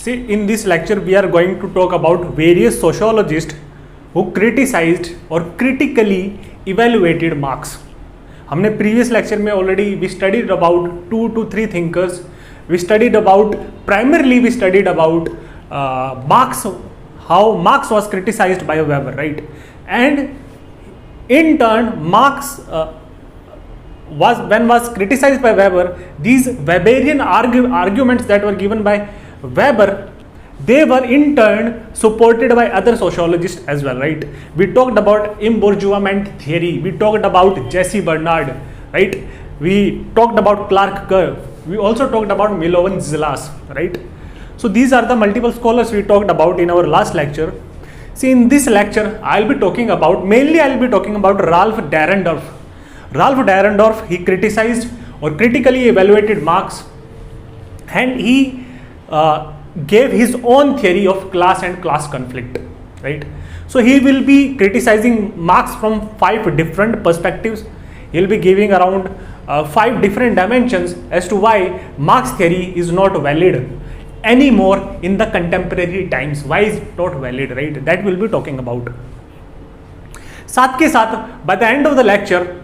See, in this lecture we are going to talk about various sociologists who criticized or critically evaluated Marx. हमने previous lecture में already we studied about 2 to 3 thinkers. We studied about primarily we studied about Marx, how Marx was criticized by Weber, right? And in turn Marx was criticized by Weber. These Weberian arguments that were given by Weber, they were in turn supported by other sociologists as well, right? We talked about embourgeoisment theory, we talked about Jesse Bernard, right? We talked about Clark Kerr, we also talked about Milovan Zilas, right? So these are the multiple scholars we talked about in our last lecture. See, in this lecture I'll be talking about Ralph Dahrendorf. Ralph Dahrendorf, he criticized or critically evaluated Marx, and he gave his own theory of class and class conflict, right? So he will be criticizing Marx from 5 different perspectives. He'll be giving around 5 different dimensions as to why Marx theory is not valid anymore in the contemporary times. Why is it not valid, right? That we'll be talking about. साथ के साथ, by the end of the lecture,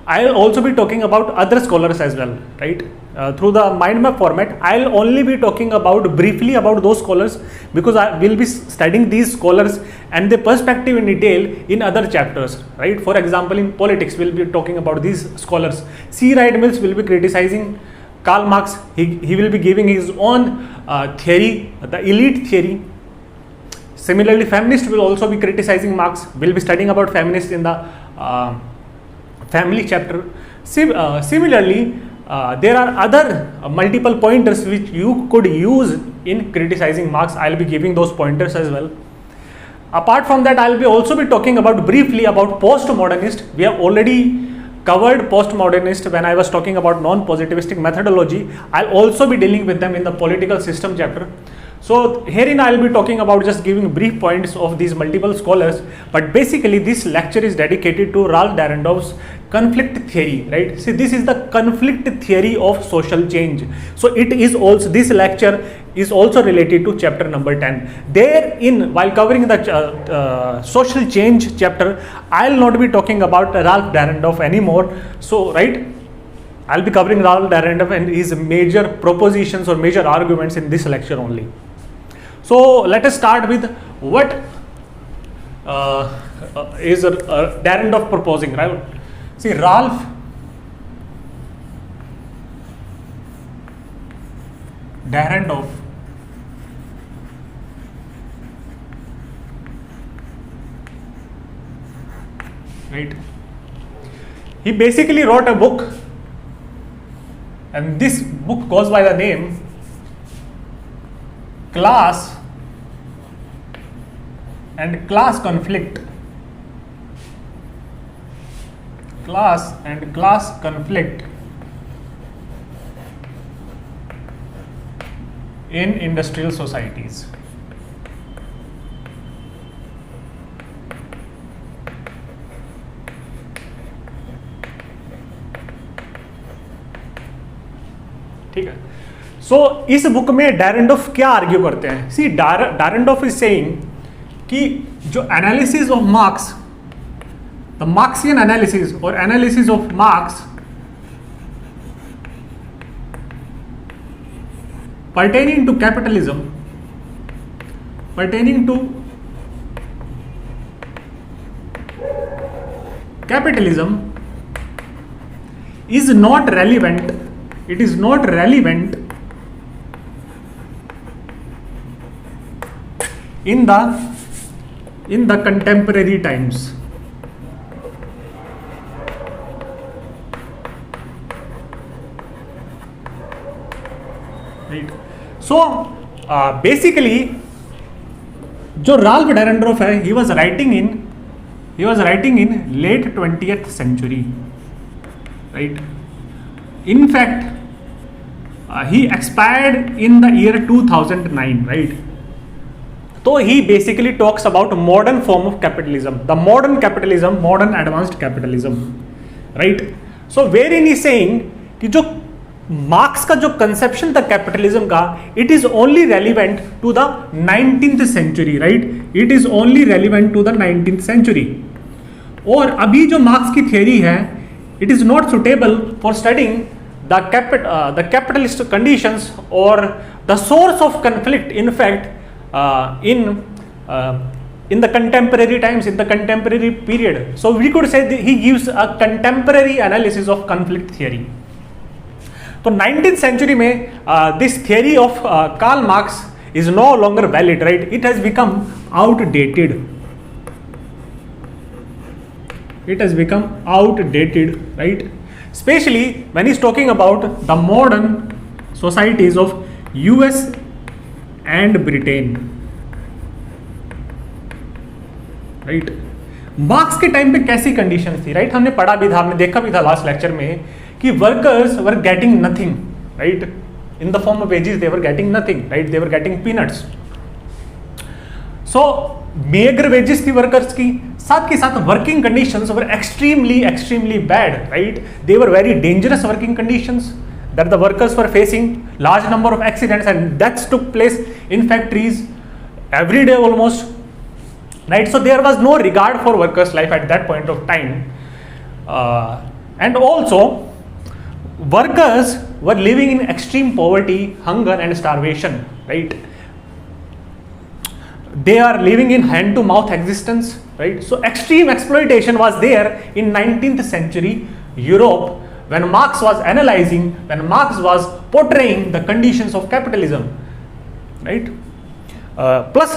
I'll also be talking about other scholars as well, right? Through the mind map format, I'll only be talking about briefly about those scholars, because I will be studying these scholars and their perspective in detail in other chapters, right? For example, in politics, we'll be talking about these scholars. C. Wright Mills will be criticizing Karl Marx. He will be giving his own theory, the elite theory. Similarly, feminists will also be criticizing Marx. We'll be studying about feminists in the family chapter. Similarly, there are other multiple pointers which you could use in criticizing Marx. I'll be giving those pointers as well. Apart from that, I'll be also be talking about briefly about postmodernist. We have already covered postmodernist when I was talking about non-positivistic methodology. I'll also be dealing with them in the political system chapter. So herein I will be talking about just giving brief points of these multiple scholars, but basically this lecture is dedicated to Ralph Dahrendorf's conflict theory, right? See, this is the conflict theory of social change. So it is also, this lecture is also related to chapter number 10. Therein, while covering the social change chapter, I will not be talking about Ralph Dahrendorf anymore. So, right, I'll be covering Ralph Dahrendorf and his major propositions or major arguments in this lecture only. So let us start with what is Dahrendorf proposing, right? See, Ralph Dahrendorf right? He basically wrote a book, and this book goes by the name Class and Class Conflict. Class and Class Conflict in Industrial Societies. ठीक है. सो इस book में डायरेंडोफ क्या argue करते हैं? सी, डायरेंडोफ is saying कि जो analysis of Marx, the Marxian analysis और analysis of Marx pertaining to capitalism is not relevant. It is not relevant in the contemporary times. Right. So basically जो राल्फ डायरेंडोफ है, he was writing in late 20th century, right? In fact, he expired in the year 2009, right? So he basically talks about modern form of capitalism, the modern capitalism, modern advanced capitalism, right? So wherein he is saying कि जो marks का जो conception था capitalism का, it is only relevant to the 19th century, right, it is only relevant to the 19th century. और अभी जो Marx की थियरी है, it is not suitable for studying the capitalist conditions और the source of conflict in fact in the contemporary times, in the contemporary period. So we could say he gives a contemporary analysis of conflict theory. तो 19th century में this theory of Karl Marx is no longer valid, right? It has become outdated. It has become outdated, right? Especially when he's talking about the modern societies of US and Britain. Right, marks के time पे कैसी condition थी, right, हमने पढ़ा भी था, हमने देखा भी था लास्ट लेक्चर में कि workers were getting nothing, right, in the form of wages they were getting nothing, right, they were getting peanuts. So megger wages थी वर्कर्स की, साथ के साथ working conditions were extremely bad, right, they were very dangerous working conditions that the workers were facing, large number of accidents and deaths took place in factories every day almost, right? So there was no regard for workers' life at that point of time, and also workers were living in extreme poverty, hunger and starvation, right? They are living in hand to mouth existence, right? So extreme exploitation was there in 19th century Europe when Marx was analyzing, when Marx was portraying the conditions of capitalism, right? Plus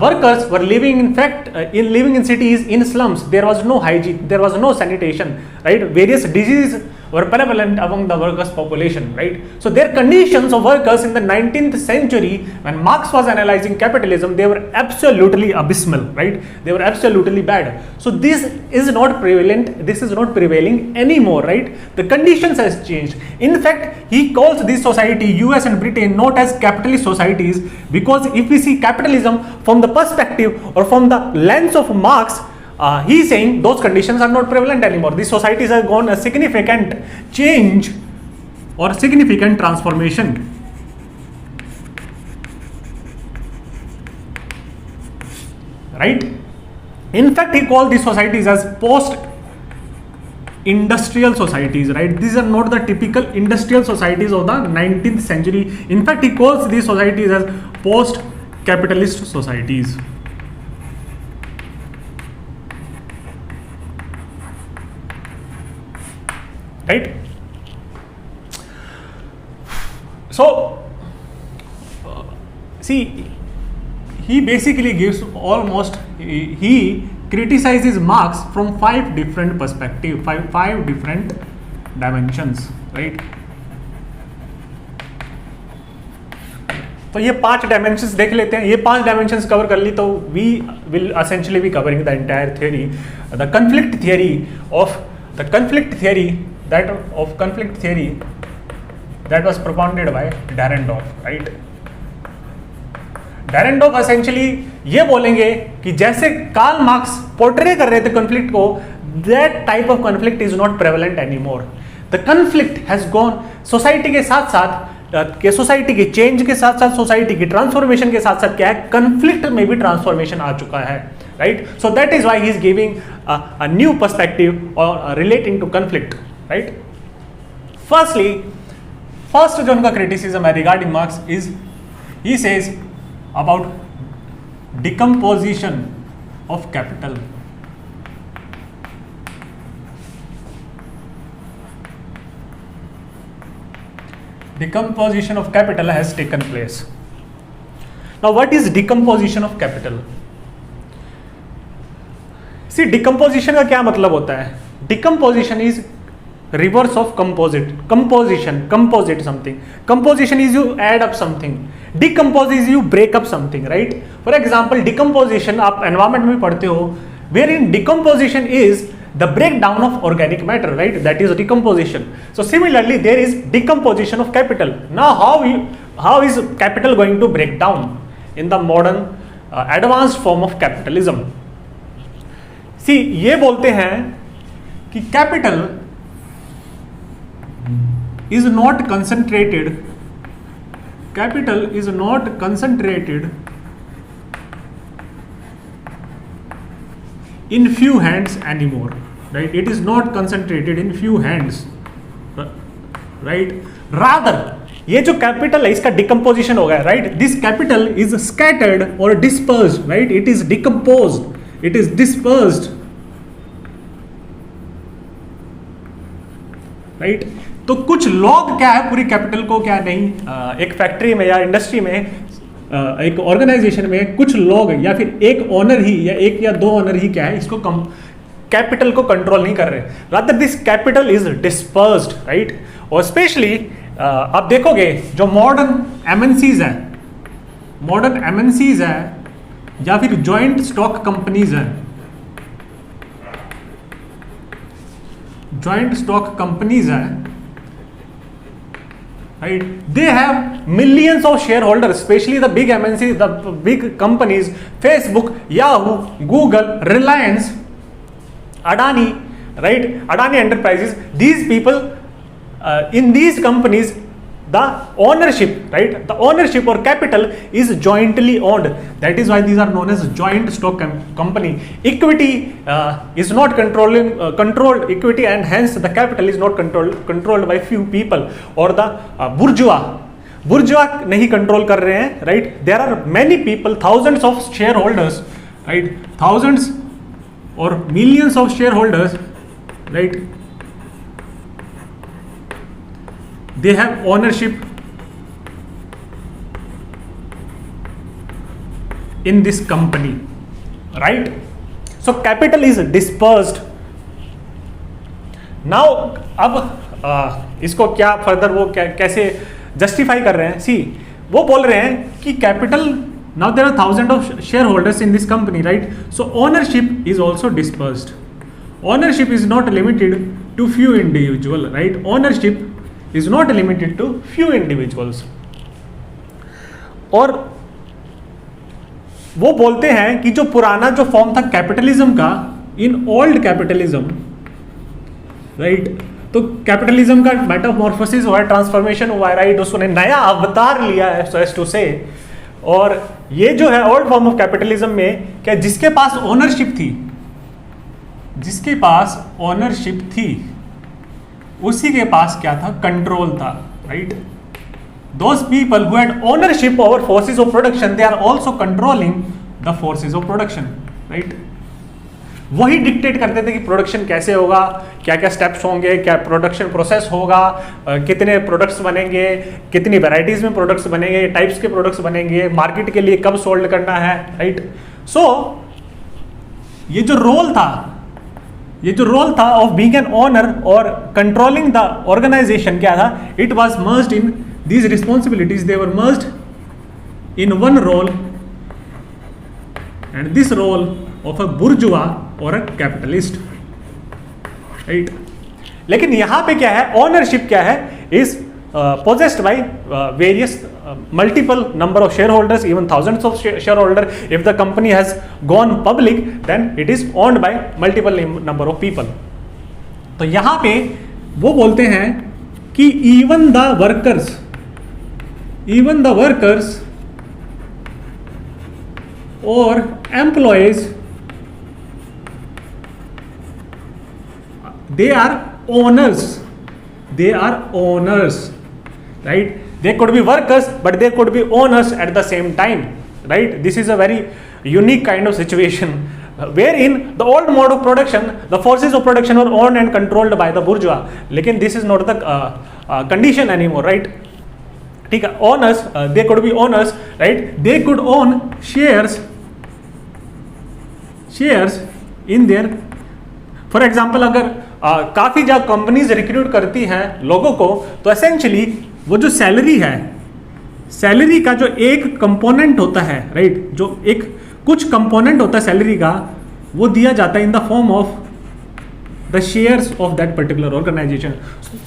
workers were living in cities, in slums. There was no hygiene, there was no sanitation, right? Various diseases were prevalent among the workers population, right? So their conditions of workers in the 19th century when Marx was analyzing capitalism, they were absolutely abysmal, right? They were absolutely bad. So this is not prevalent, this is not prevailing anymore, right? The conditions has changed. In fact, he calls this society, US and Britain, not as capitalist societies, because if we see capitalism from the perspective or from the lens of Marx, he is saying those conditions are not prevalent anymore. These societies have gone a significant change or significant transformation. Right? In fact, he called these societies as post-industrial societies. Right? These are not the typical industrial societies of the 19th century. In fact, he calls these societies as post-capitalist societies. Right? So see, he basically gives almost, he criticizes Marx from 5 different perspectives, five different dimensions, right? तो ये 5 dimensions देख लेते हैं, ये 5 dimensions cover कर ली तो we will essentially be covering the entire theory, the conflict theory that was propounded by Dahrendorf, right? Dahrendorf essentially ये बोलेंगे कि जैसे कार्ल मार्क्स पोर्ट्रे कर रहे थे कॉन्फ्लिक्ट को, that type of conflict is not prevalent anymore. The conflict has gone, society के साथ साथ सोसाइटी के चेंज के साथ साथ सोसाइटी की ट्रांसफॉर्मेशन के साथ साथ क्या है, कन्फ्लिक्ट में भी ट्रांसफॉर्मेशन आ चुका है, right? So that is why he is giving a new perspective और relating to conflict, right? First जो उनका क्रिटिसिज्म है regarding Marx is, he says about decomposition of capital. Decomposition of capital has taken place. Now, what is decomposition of capital? See, decomposition का क्या मतलब होता है? Decomposition is reverse of composite. Composite something. Composition is you add up something. Decompose is you break up something, right? For example, decomposition आप environment में पढ़ते हो, wherein decomposition is the breakdown of organic matter, right? That is decomposition. So similarly, there is decomposition of capital. Now, how is capital going to break down in the modern advanced form of capitalism? See, ये बोलते हैं कि capital is not concentrated, capital is not concentrated in few hands anymore, right? It is not concentrated in few hands, right? Rather ये जो capital है इसका decomposition हो गया, right? This capital is scattered और dispersed, right? It is decomposed, it is dispersed, right? तो कुछ लोग क्या है पूरी कैपिटल को क्या नहीं, एक फैक्ट्री में या इंडस्ट्री में, एक ऑर्गेनाइजेशन में कुछ लोग या फिर एक ओनर ही या एक या दो ओनर ही क्या है इसको कैपिटल को कंट्रोल नहीं कर रहे, rather this capital is dispersed, right? और स्पेशली आप देखोगे जो मॉडर्न एमएनसीज है, मॉडर्न एमएनसीज है या फिर जॉइंट स्टॉक कंपनीज है, जॉइंट स्टॉक कंपनीज है, right? They have millions of shareholders, especially the big MNCs, the big companies, Facebook, Yahoo, Google, Reliance, Adani, right? Adani Enterprises. These people, in these companies, the ownership, right? The ownership or capital is jointly owned. That is why these are known as joint stock company. Equity is not controlled equity, and hence the capital is not controlled by few people or the bourgeois नहीं control कर रहे हैं, right? There are many people, thousands of shareholders, right? Thousands or millions of shareholders, right? They have ownership in this company, right? So capital is dispersed. Now अब इसको क्या further वो कैसे justify कर रहे हैं? सी वो बोल रहे हैं कि capital, now there are thousands of shareholders in this company, right? So ownership is also dispersed. Ownership is not limited to few individual, right? Ownership is not limited to few individuals. और वो बोलते हैं कि जो पुराना जो form था capitalism का, इन ओल्ड कैपिटलिज्म, राइट? तो कैपिटलिज्म का मेटामॉर्फोसिस हुआ है, ट्रांसफॉर्मेशन हुआ है, राइट? उसने नया अवतार लिया है, सो एज टू से। और ये जो है ओल्ड फॉर्म ऑफ कैपिटलिज्म में क्या, जिसके पास ओनरशिप थी, जिसके पास ओनरशिप थी उसी के पास क्या था? कंट्रोल था, right? Those people who had ownership over forces of production, they are also controlling the forces of production, right? वही डिक्टेट करते थे कि प्रोडक्शन कैसे होगा, क्या क्या स्टेप्स होंगे, क्या प्रोडक्शन प्रोसेस होगा, कितने प्रोडक्ट्स बनेंगे, कितनी वैरायटीज में प्रोडक्ट्स बनेंगे, टाइप्स के प्रोडक्ट्स बनेंगे, मार्केट के लिए कब सोल्ड करना है, राइट? सो ये जो रोल था ऑफ बीइंग एन ओनर और कंट्रोलिंग द ऑर्गेनाइजेशन क्या था? It was merged in these responsibilities, they were merged in one role, and this role of a bourgeois or a capitalist, right? लेकिन यहाँ पे क्या है? ownership क्या है? is possessed by various multiple number of shareholders, even thousands of shareholders. If the company has gone public, then it is owned by multiple number of people. तो यहाँ पे वो बोलते हैं कि even the workers or employees, they are owners, right? They could be workers, but they could be owners at the same time, right? This is a very unique kind of situation wherein the old mode of production, the forces of production were owned and controlled by the bourgeois. लेकिन this is not the condition anymore, right? ठीक है, owners, they could be owners, right? They could own shares in their, for example, अगर काफ़ी जब companies recruit करती हैं लोगों को, तो एसेंशली वो जो सैलरी का जो एक कंपोनेंट होता है, राइट? जो एक कुछ कंपोनेंट होता है सैलरी का, वो दिया जाता है इन the form of the shares of that particular organization.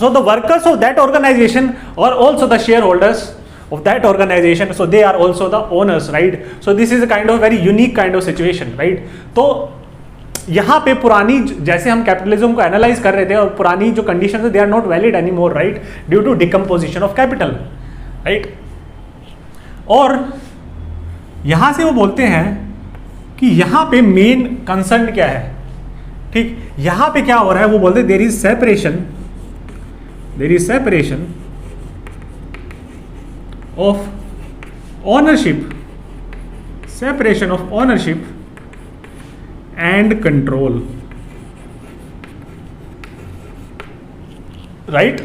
So the workers of that organization are also the shareholders of that organization, so they are also the owners, right? So this is a kind of very unique kind of situation, right? तो यहाँ पे पुरानी, जैसे हम capitalism को analyse कर रहे थे और पुरानी जो कंडीशन है they are not valid any more, right, due to decomposition of capital, right. और यहाँ से वो बोलते हैं कि यहाँ पे मेन कंसर्न क्या है, ठीक, यहाँ पे क्या हो रहा है, वो बोलते हैं there is separation of ownership and control, right,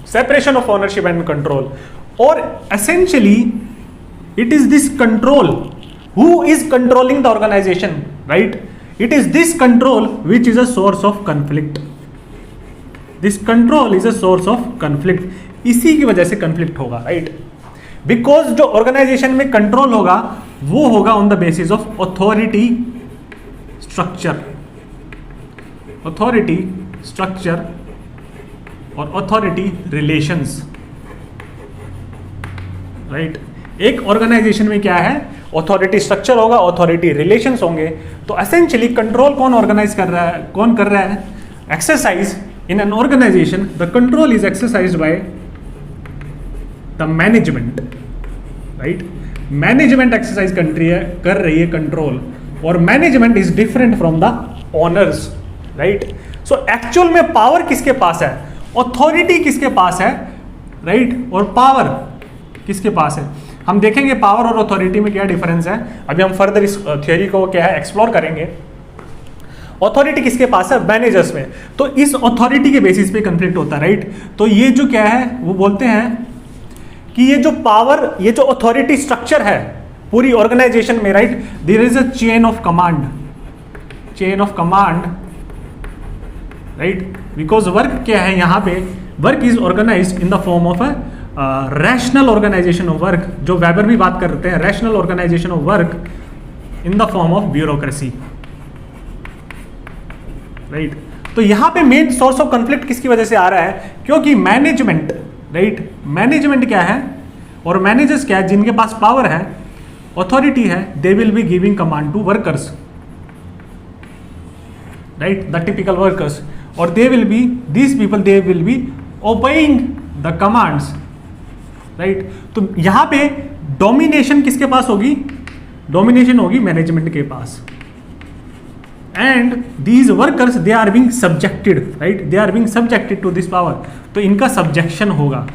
separation of ownership and control, or essentially it is this control, who is controlling the organization, right, it is this control which is a source of conflict, this control is a source of conflict, इसी की वजह से conflict होगा, right, because जो organization में control होगा वो होगा on the basis of authority structure और authority relations, राइट। एक ऑर्गेनाइजेशन में क्या है, अथॉरिटी स्ट्रक्चर होगा, अथॉरिटी रिलेशंस होंगे। तो एसेंशियली कंट्रोल कौन ऑर्गेनाइज कर रहा है, कौन कर रहा है, exercise in an organisation, the control is exercised by the management, right. Management exercise कर रही है कंट्रोल, और management is different from the owners, right. So actual में पावर किसके पास है, अथॉरिटी किसके पास है, राइट, और पावर किसके पास है। हम देखेंगे पावर और अथॉरिटी में क्या डिफरेंस है, अभी हम फर्दर इस थ्योरी को क्या है एक्सप्लोर करेंगे। अथॉरिटी किसके पास है, मैनेजर्स में, तो इस अथॉरिटी के बेसिस पे कंफ्लिक्ट होता है, राइट। तो ये जो क्या है वो बोलते हैं कि ये जो पावर, ये जो अथॉरिटी स्ट्रक्चर है पूरी ऑर्गेनाइजेशन में, right, there is a chain of command, right, because work क्या है यहाँ पे, work is organised in the form of a rational organisation of work, जो वेबर भी बात करते हैं, rational organisation of work in the form of bureaucracy, right. तो यहाँ पे मेन सोर्स ऑफ कंफ्लिक्ट किसकी वजह से आ रहा है, क्योंकि मैनेजमेंट, राइट, मैनेजमेंट क्या है और मैनेजर्स क्या है, जिनके पास पावर है, अथॉरिटी है, they will be giving command to workers, right, the typical workers, और they will be, these people they will be obeying the commands, right. तो यहां पे डोमिनेशन किसके पास होगी, डोमिनेशन होगी मैनेजमेंट के पास, and these workers they are being subjected, right, they are being subjected to this power, तो इनका सब्जेक्शन होगा।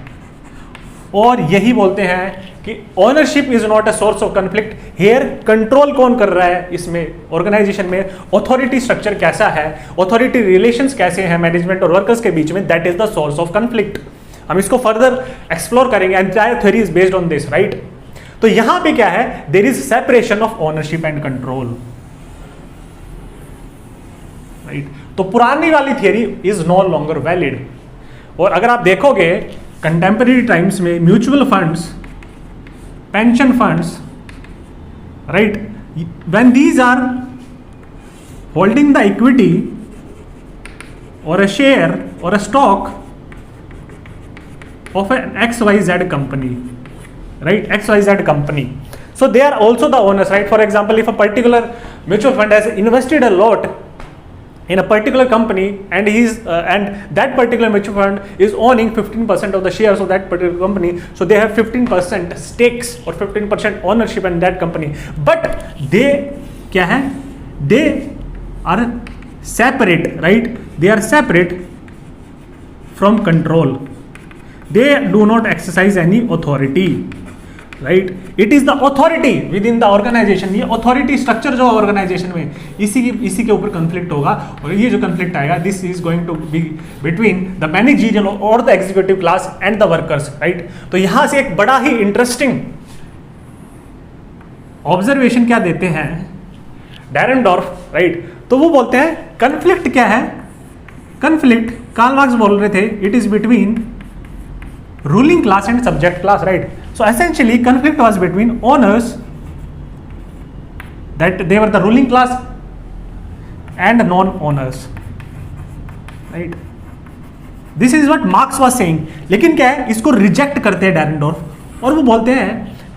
और यही बोलते हैं कि ownership is not a source of conflict, here control कौन कर रहा है इसमें, ऑर्गेनाइजेशन में अथॉरिटी स्ट्रक्चर कैसा है, अथॉरिटी रिलेशंस कैसे हैं मैनेजमेंट और वर्कर्स के बीच में, that is the source of conflict. हम इसको फर्दर एक्सप्लोर करेंगे, entire theory is based on this, right. तो यहां पे क्या है, there is separation of ownership and control, right. तो पुरानी वाली theory is no longer valid. और अगर आप देखोगे कंटेम्परेरी टाइम्स में mutual funds, pension funds, right, when these are holding the equity और अ शेयर और a stock of an XYZ company, right, XYZ company, so they are also the owners, right. For example, if a particular mutual fund has invested a lot in a particular company and and that particular mutual fund is owning 15% of the shares of that particular company, so they have 15% stakes or 15% ownership in that company, but they क्या है, they are separate, right, they are separate from control, they do not exercise any authority, right, it is the authority within the organization, ये authority structure जो organisation में, इसी के ऊपर conflict होगा, और ये जो कंफ्लिक्ट आएगा, this is going to be between the managerial और the executive class and the workers, right. तो यहां से एक बड़ा ही इंटरेस्टिंग ऑब्जर्वेशन क्या देते हैं डैरेनडॉर्फ, राइट। तो वो बोलते हैं कंफ्लिक्ट क्या है, कंफ्लिक्ट, कार्ल मार्क्स बोल रहे थे, it is between ruling class and subject class, right. So essentially conflict was between owners, that they were the ruling class, and non-owners, right. This is what Marx was saying. लेकिन क्या है, इसको reject करते हैं डैरेनडॉर्फ, और वो बोलते हैं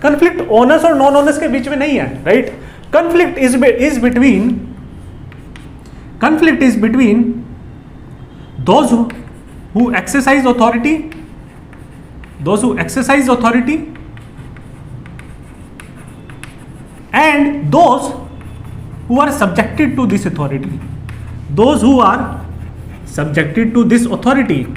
conflict owners और non owners के बीच में नहीं है, right. Conflict is between conflict is between those who exercise authority and those who are subjected to this authority. Those who are subjected to this authority.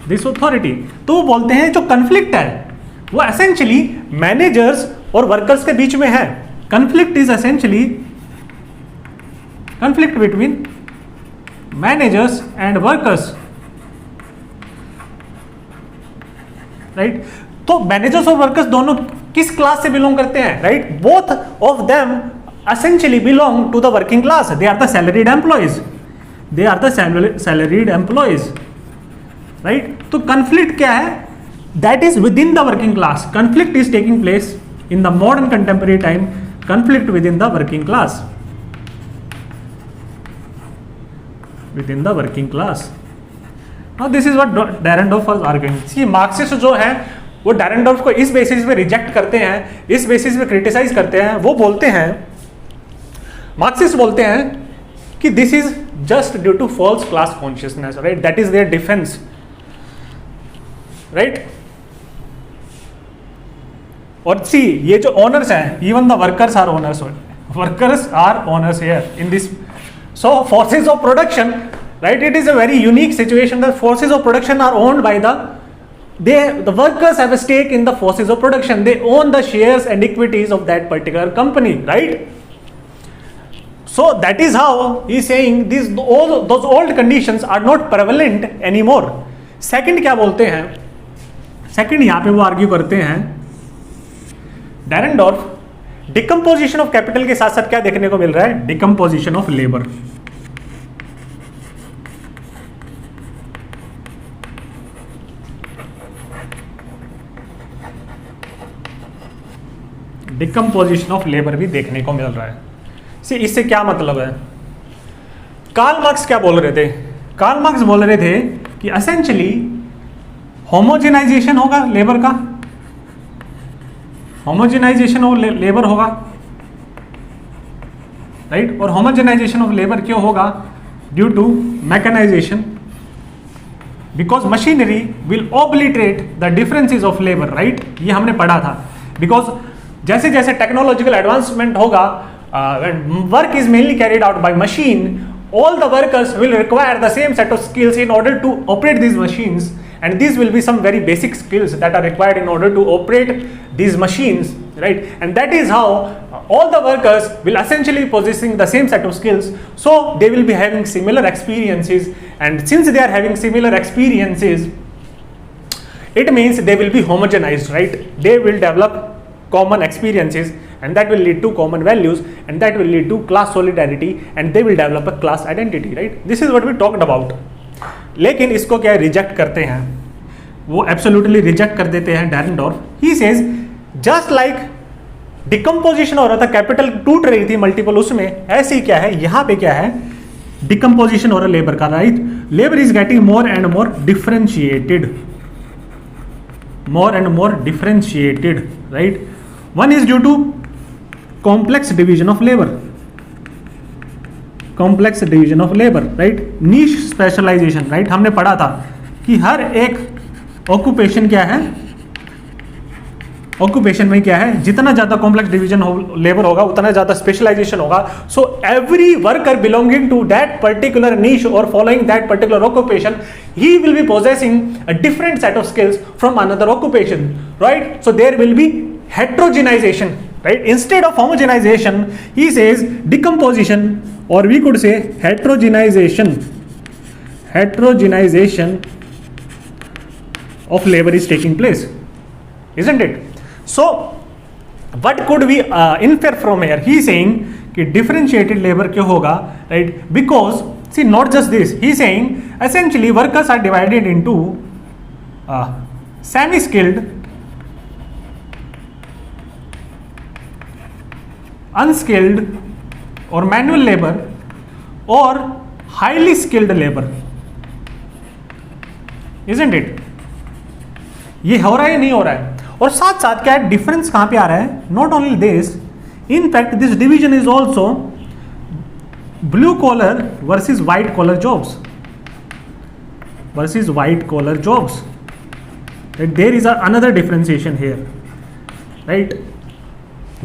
This authority. तो वो बोलते हैं जो कन्फ्लिक्ट है वो एसेंशियली मैनेजर्स और workers के बीच में है. Conflict is essentially conflict between managers and workers, right? तो मैनेजर्स और वर्कर्स दोनों किस क्लास से बिलोंग करते हैं, right? Both of them essentially belong to the working class. They are the salaried employees. Right? तो conflict क्या है? That is within the working class. Conflict is taking place in the modern contemporary time. Conflict within the working class. Within the working class. Now this is what Dahrendorf was arguing. See, Marxist जो है वो डैरेंडॉर्फ को इस basis पे reject करते हैं, इस basis पे क्रिटिसाइज करते हैं. वो बोलते हैं, मार्क्सिस्ट बोलते हैं कि this is just due to false class consciousness, right? That is their defence, right? और सी, ये जो ओनर्स हैं, even the workers are owners here in this. So forces of production, right? It is a very unique situation. The forces of production are owned by the workers have a stake in the forces of production. They own the shares and equities of that particular company, right? So that is how he is saying those old conditions are not prevalent anymore. Second क्या बोलते हैं? Second यहाँ पे वो argue करते हैं, डैरेंडॉर्फ, decomposition of capital के साथ साथ क्या देखने को मिल रहा है? Decomposition of labour. Decomposition of labour भी देखने को मिल रहा है. सी, इससे क्या मतलब है? कार्ल मार्क्स क्या बोल रहे थे? कार्ल मार्क्स बोल रहे थे कि एसेंशियली होमोजेनाइजेशन होगा लेबर का, होमोजेनाइजेशन ऑफ लेबर होगा, राइट? और होमोजेनाइजेशन ऑफ लेबर क्यों होगा? Due to mechanisation, because machinery will obliterate the differences of labour, right? ये हमने पढ़ा था. बिकॉज जैसे जैसे टेक्नोलॉजिकल एडवांसमेंट होगा, work is mainly carried out by machine, all the workers will require the same set of skills in order to operate these machines, and these will be some very basic skills that are required in order to operate these machines, right? And that is how all the workers will essentially possessing the same set of skills, so they will be having similar experiences, and since they are having similar experiences, it means they will be homogenized, right? They will develop common experiences, and that will lead to common values, and that will lead to class solidarity, and they will develop a class identity, right? This is what we talked about. लेकिन इसको क्या reject करते हैं? वो absolutely reject कर देते हैं Dahrendorf. He says just like decomposition हो रहा था, कैपिटल टूट रही थी मल्टीपल, उसमें ऐसे ही क्या है यहाँ पे क्या है? डिकम्पोजिशन हो रहा है लेबर का, right? Labour is getting more and more differentiated, right? One is due to complex division of labor, right? Niche specialization, right? हमने पढ़ा था कि हर एक ऑक्यूपेशन क्या है, ऑक्यूपेशन में क्या है, जितना ज्यादा कॉम्प्लेक्स डिवीजन लेबर होगा उतना ज्यादा स्पेशलाइजेशन होगा. So every worker belonging to that particular niche or following that particular occupation, he will be possessing a different set of skills from another occupation, right? So there will be heterogenization, right? Instead of homogenization, he says decomposition, or we could say heterogenization of labor is taking place, isn't it? So what could we infer from here? He is saying कि differentiated labor क्यों होगा, right? Because see, not just this, he is saying essentially workers are divided into semi-skilled, unskilled और manual labor और highly skilled labor, isn't it? ये हो रहा है या नहीं हो रहा है? और साथ साथ क्या है डिफरेंस कहां पे आ रहा है? Not only this, In fact, this division is also blue collar versus white collar jobs. Versus white collar jobs. Right? There is another differentiation here. Right?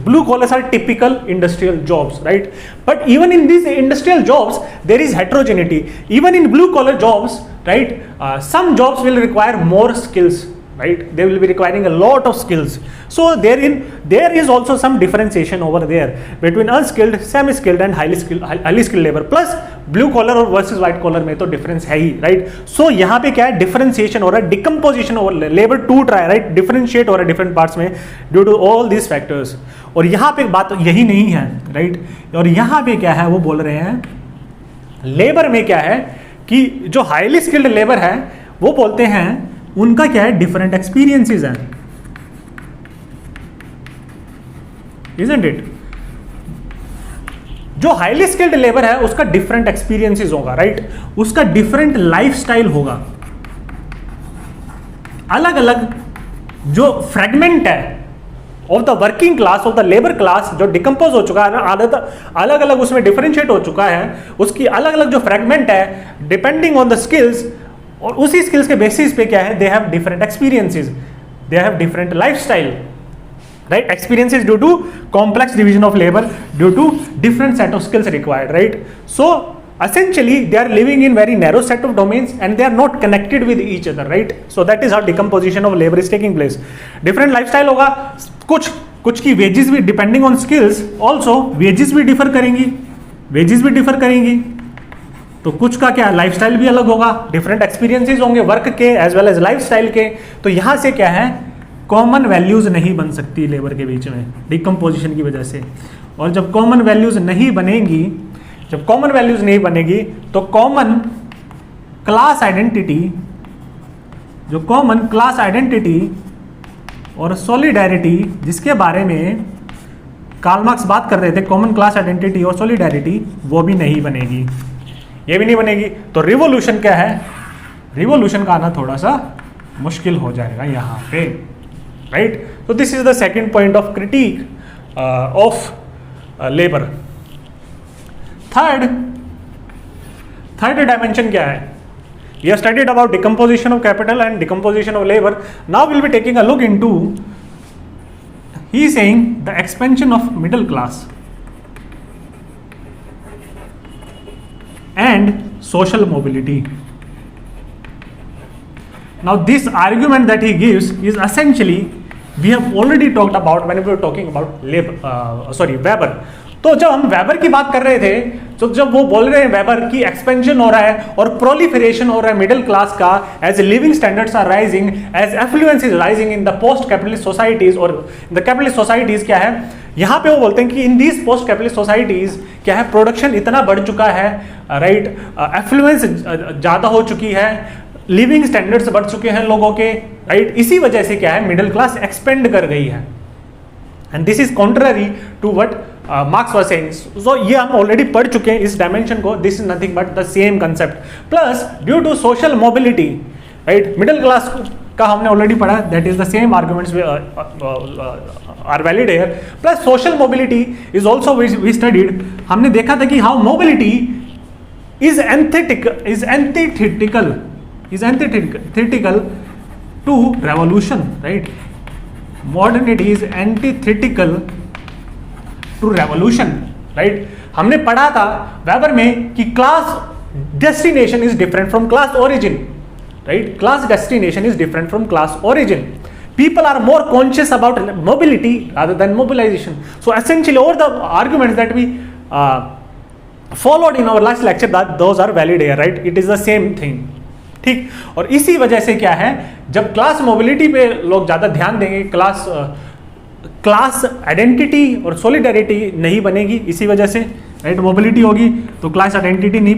Blue collars are typical industrial jobs, right? But even in these industrial jobs, there is heterogeneity. Even in blue collar jobs, right? Some jobs will require more skills, right? They will be requiring a lot of skills. So there is also some differentiation over there between unskilled, semi-skilled and highly skilled labor. Plus blue collar और versus white collar में तो difference है ही, right? So यहाँ पे क्या है, differentiation हो रहा है, decomposition हो रहा है, labor टूट रहा है, right? Differentiate हो रहा है different parts में due to all these factors. और यहाँ पे बात यही नहीं है, right? और यहाँ पे क्या है, वो बोल रहे हैं लेबर में क्या है कि जो हाईली स्किल्ड लेबर है वो बोलते हैं उनका क्या है, डिफरेंट एक्सपीरियंसेस हैं, isn't it? जो हाईली स्किल्ड लेबर है उसका डिफरेंट एक्सपीरियंसेस होगा, राइट? उसका डिफरेंट लाइफस्टाइल होगा, अलग अलग जो फ्रेगमेंट है of the working class, of the labour class जो डिकम्पोज हो चुका है, अलग अलग उसमें डिफरेंशिएट हो चुका है, उसकी अलग अलग जो फ्रेगमेंट है डिपेंडिंग ऑन द स्किल्स, और उसी स्किल्स के बेसिस पे क्या है, they have different experiences, they have different lifestyle, right? Experiences due to complex division of labor due to different set of skills required, right? So essentially they are living in very narrow set of domains and they are not connected with each other, right? So that is how decomposition of labor is taking place. Different lifestyle होगा, कुछ की wages भी depending on skills, also wages भी differ करेंगी, तो कुछ का क्या लाइफस्टाइल भी अलग होगा, डिफरेंट एक्सपीरियंसेस होंगे वर्क के एज वेल एज लाइफस्टाइल के, तो यहाँ से क्या है, कॉमन वैल्यूज नहीं बन सकती लेबर के बीच में डिकम्पोजिशन की वजह से। और जब कॉमन वैल्यूज नहीं बनेगी, तो कॉमन क्लास आइडेंटिटी और सॉलिडेरिटी, जिसके बारे में कार्ल मार्क्स बात कर रहे थे, कॉमन क्लास आइडेंटिटी और सॉलिडेरिटी, वो भी नहीं बनेगी, ये भी नहीं बनेगी। तो रिवोल्यूशन क्या है, रिवोल्यूशन का आना थोड़ा सा मुश्किल हो जाएगा यहाँ पे, right? So this is the second point of critique of labor. Third dimension क्या है? We have studied about decomposition of capital and decomposition of labor. Now we'll be taking a look into, he is saying, the expansion of middle class and social mobility. Now this argument that he gives is essentially, we have already talked about when we were talking about Weber. तो जब हम weber की बात कर रहे थे, तो जब वो बोल रहे हैं वेबर की एक्सपेंशन हो रहा है और प्रोलिफरेशन हो रहा है मिडिल क्लास का, as living standards are rising, as affluence is rising in the post capitalist societies और द कैपिटलिस्ट सोसाइटीज, क्या है यहाँ पे वो बोलते हैं कि in these post capitalist societies क्या है, प्रोडक्शन इतना बढ़ चुका है, राइट? एफ्लुएंस ज़्यादा हो चुकी है, लिविंग स्टैंडर्ड्स बढ़ चुके हैं लोगों के, राइट? इसी वजह से क्या है, मिडिल क्लास एक्सपेंड कर गई है, and this is contrary to what Marx was saying. So ये हम ऑलरेडी पढ़ चुके हैं इस डायमेंशन को. This is nothing but the same concept. Plus due to social mobility, right, middle class का हमने ऑलरेडी पढ़ा, that is the same arguments are valid here. Plus social mobility is also we studied. हमने देखा था कि how mobility is antithetical to revolution, right? Modernity is antithetical to revolution, right? हमने पढ़ा था वेबर में कि class destination is different from class origin, right? Class destination is different from class origin. People are more conscious about mobility rather than mobilization. So essentially all the arguments that we followed in our last lecture, that those are valid here, right? It is the same thing. ठीक. और इसी वजह से क्या है, जब class mobility पे लोग ज़्यादा ध्यान देंगे, क्लास आइडेंटिटी और सॉलिडेरिटी नहीं बनेगी. इसी वजह से, राइट, मोबिलिटी होगी तो क्लास आइडेंटिटी नहीं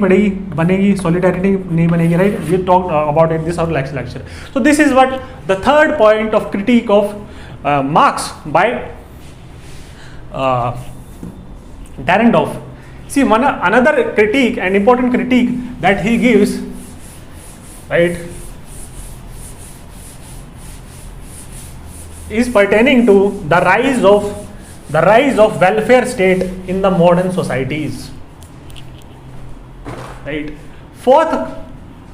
बनेगी, सॉलिडेरिटी नहीं बनेगी, right? We talk about in this our next lecture. So this is what the third point of critique of Marx by Dahrendorf. See, another critique, an important critique that he gives, right, is pertaining to the rise of the rise of welfare state in the modern societies, right. Fourth,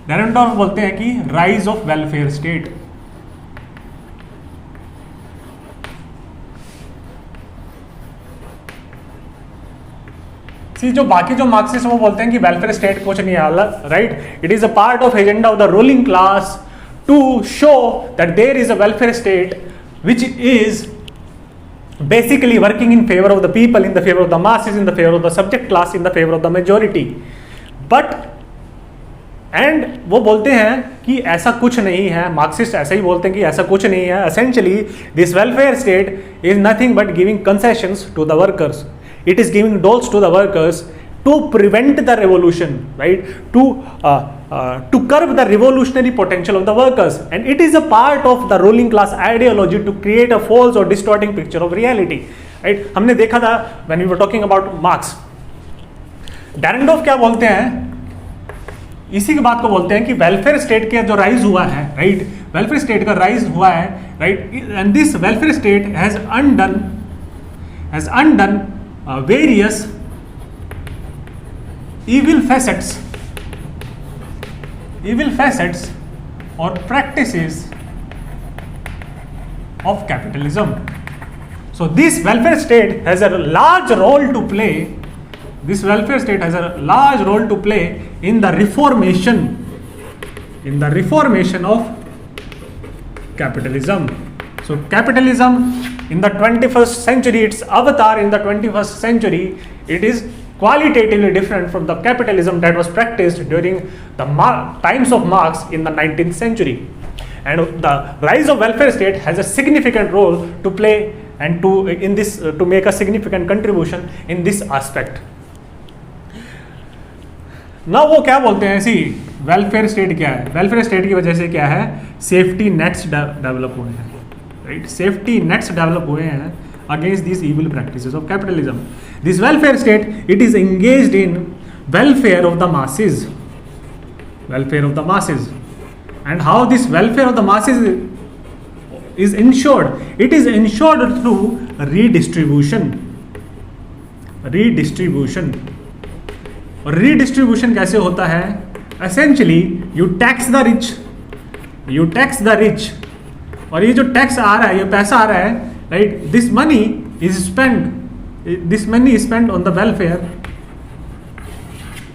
Dahrendorf बोलते हैं कि rise of welfare state. जो बाकी जो Marxist वो बोलते हैं कि वेलफेयर स्टेट कुछ नहीं है, right. It is a part of agenda of the ruling class to show that there is a welfare state which is basically working in favor of the people, in the favor of the masses, in the favor of the subject class, in the favor of the majority. But and वो बोलते हैं कि ऐसा कुछ नहीं है, Marxist ऐसा ही बोलते हैं कि ऐसा कुछ नहीं है। Essentially this welfare state is nothing but giving concessions to the workers. It is giving doles to the workers to prevent the revolution, right, to curb the revolutionary potential of the workers, and it is a part of the ruling class ideology to create a false or distorting picture of reality, right। हमने देखा था when we were talking about Marx, डैरेंडॉर्फ क्या बोलते हैं, इसी की बात को बोलते हैं कि वेलफेयर स्टेट का जो राइज हुआ है, राइट, वेलफेयर स्टेट का राइज हुआ है, right, and this welfare state has undone various evil facets or practices of capitalism. So this welfare state has a large role to play. This welfare state has a large role to play in the reformation of capitalism. So capitalism in the 21st century, its avatar in the 21st century, it is qualitatively different from the capitalism that was practiced during the times of Marx in the 19th century. And the rise of welfare state has a significant role to play and to make a significant contribution in this aspect. Now वो क्या बोलते हैं, सी welfare state क्या है, welfare state की वजह से क्या है, सेफ्टी नेट्स डेवलप हुए हैं, राइट, सेफ्टी नेट्स डेवलप हुए हैं against these evil practices of capitalism. This welfare state, it is engaged in welfare of the masses, and how this welfare of the masses is ensured, it is ensured through redistribution. और redistribution कैसे होता है, essentially you tax the rich, और ये जो tax आ रहा है, ये पैसा आ रहा है, right, this money is spend on the welfare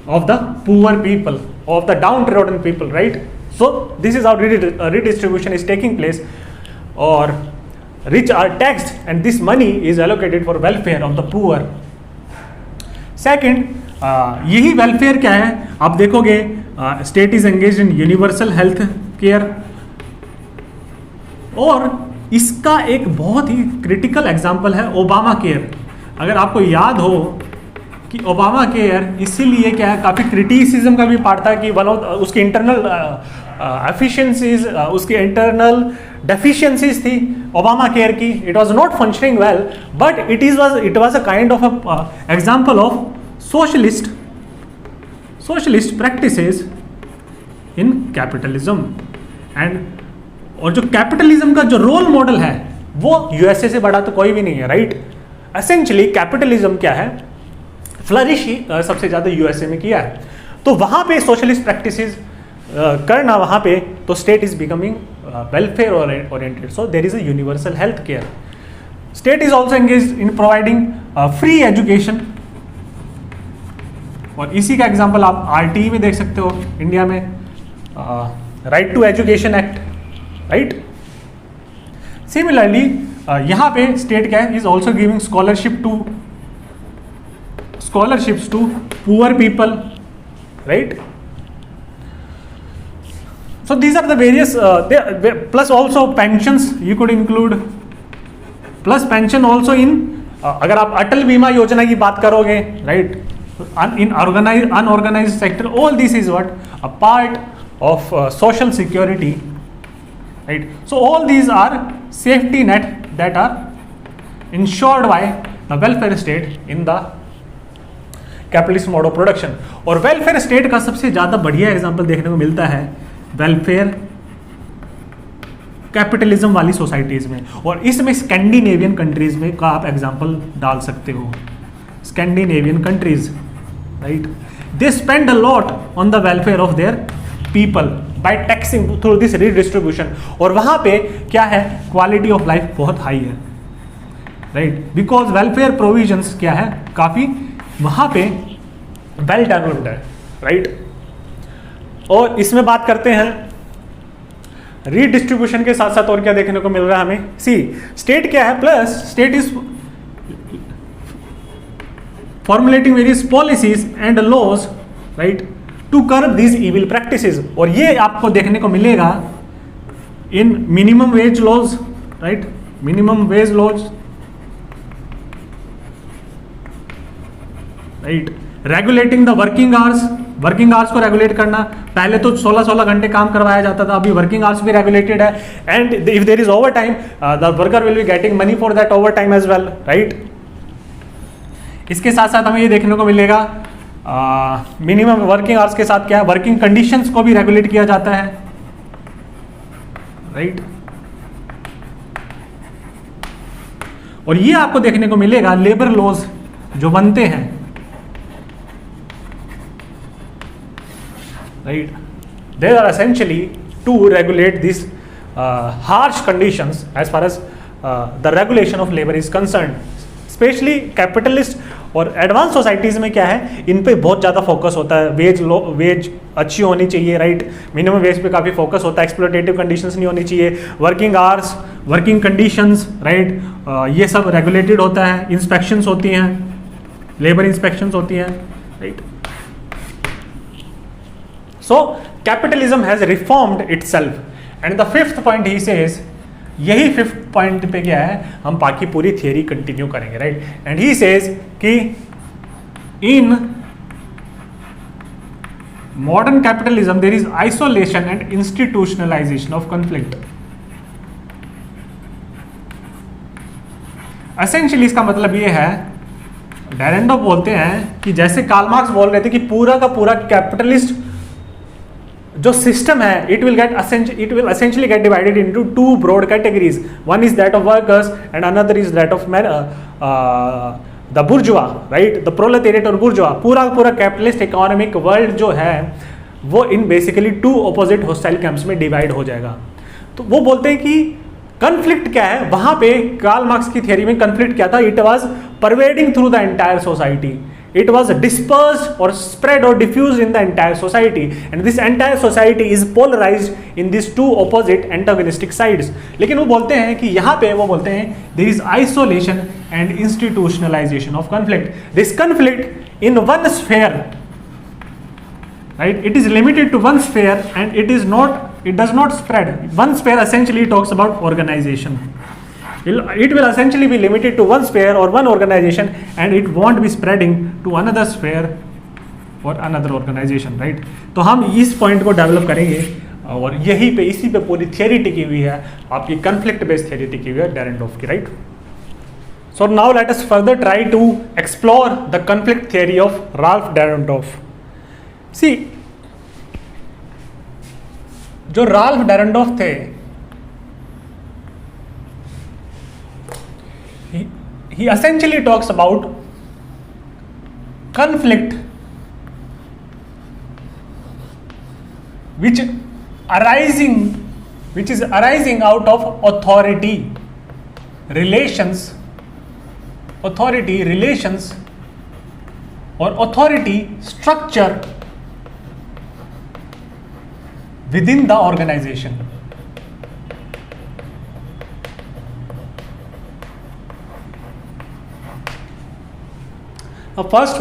of the poor people, of the down trodden people, right. So this is how redistribution is taking place, और rich are taxed and this money is allocated for welfare of the poor. Second, यही welfare क्या है, आप देखोगे state is engage in universal health care, और इसका एक बहुत ही क्रिटिकल एग्जाम्पल है ओबामा केयर। अगर आपको याद हो कि ओबामा केयर इसीलिए क्या है, काफ़ी क्रिटिसिज्म का भी पार्ट था कि उसकी इंटरनल एफिशिएंसीज, उसकी इंटरनल डेफिशिएंसीज थी ओबामा केयर की, it was not functioning well, but it was a kind of a example of socialist practices in capitalism. And और जो कैपिटलिज्म का जो रोल मॉडल है वो यूएसए से बड़ा तो कोई भी नहीं है, राइट। एसेंशियली कैपिटलिज्म क्या है, फ्लरिश ही सबसे ज़्यादा यूएसए में किया है, तो वहाँ पे सोशलिस्ट प्रैक्टिसेस करना वहाँ पे, तो state is becoming welfare oriented, so there is a universal health care. State is also engage in providing free education, और इसी का एग्जाम्पल आप आरटीई में देख सकते हो इंडिया में, right to education act, right. Similarly यहाँ पे स्टेट क्या है, is also giving scholarships to poor people, right? So these are the various plus also pensions you could include, plus pension also in अगर आप अटल बीमा योजना की बात करोगे, right, in unorganized sector, all this is what a part of social security, right? So all these are safety net that are ensured by the welfare state in the capitalist mode of production. और welfare state का सबसे ज़्यादा बढ़िया example देखने को मिलता है welfare capitalism वाली सोसाइटीज में, और इसमें स्कैंडिनेवियन कंट्रीज में का आप एग्जांपल डाल सकते हो। Scandinavian countries, right, they spend a lot on the welfare of their people by taxing through this redistribution, और वहां पे क्या है, क्वालिटी ऑफ लाइफ बहुत हाई है, राइट, बिकॉज वेलफेयर प्रोविजंस क्या है, काफी वहां पे वेल डेवलप्ड है, राइट। और इसमें बात करते हैं रीडिस्ट्रीब्यूशन के साथ साथ और क्या देखने को मिल रहा है हमें। सी, स्टेट क्या है, plus state is formulating various policies and laws, right, to curb these evil practices, और ये आपको देखने को मिलेगा in minimum wage laws, right, minimum wage laws, right, regulating the working hours, working hours को रेगुलेट करना, पहले तो 16-16 घंटे काम करवाया जाता था, अभी वर्किंग आवर्स भी रेगुलेटेड है, and if there is overtime the worker will be getting money for that overtime as well, right. इसके साथ साथ हमें ये देखने को मिलेगा मिनिमम वर्किंग आवर्स के साथ क्या है, वर्किंग कंडीशंस को भी रेगुलेट किया जाता है, राइट। और ये आपको देखने को मिलेगा लेबर लॉज जो बनते हैं, right, they are essentially to regulate these harsh conditions as far as the regulation of labor is concerned, especially capitalist और एडवांस सोसाइटीज में क्या है, इन पे बहुत ज़्यादा फोकस होता है, वेज अच्छी होनी चाहिए, राइट, मिनिमम वेज पे काफ़ी फोकस होता है, एक्सप्लोटेटिव कंडीशंस नहीं होनी चाहिए, working hours, working conditions, right, ये सब रेगुलेटेड होता है, इंस्पेक्शंस होती हैं, लेबर इंस्पेक्शंस होती हैं, right. So capitalism has reformed itself, and the fifth point he says, यही फिफ्थ पॉइंट पे क्या है, हम बाकी पूरी थियरी कंटिन्यू करेंगे, राइट, एंड ही सेज कि in modern capitalism there is isolation and institutionalisation of conflict. Essentially इसका मतलब ये है, डेरेंडो बोलते हैं कि जैसे कार्ल मार्क्स बोल रहे थे कि पूरा का पूरा कैपिटलिस्ट जो सिस्टम है, it will essentially get divided into two broad categories. One is that of workers and another is that of the bourgeois, right, the proletariat और bourgeois। पूरा कैपिटलिस्ट इकोनॉमिक वर्ल्ड जो है वो in basically two opposite hostile camps में divide हो जाएगा। तो वो बोलते हैं कि कन्फ्लिक्ट क्या है, वहां पे कार्ल मार्क्स की थियरी में कन्फ्लिक्ट क्या था, it was pervading through the entire society, it was dispersed or spread or diffused in the entire society, and this entire society is polarized in these two opposite antagonistic sides। लेकिन वो बोलते हैं कि यहाँ पे वो बोलते हैं there is isolation and institutionalization of conflict, this conflict in one sphere, right, it is limited to one sphere and it does not spread. One sphere essentially talks about organization, it will essentially be limited to one sphere or one organization, and it won't be spreading to another sphere or another organization, right। तो हम इस point को develop करेंगे, और यही पे इसी पे पूरी थियरी टिकी हुई है, आपकी कन्फ्लिक्ट बेस्ड थियरी टिकी हुई है डेरेंडोफ की, राइट। So now let us further try to explore the conflict theory of Ralph Dahrendorf. See, जो राल्फ डेरेंडोफ थे, he essentially talks about conflict which is arising out of authority relations or authority structure within the organization। First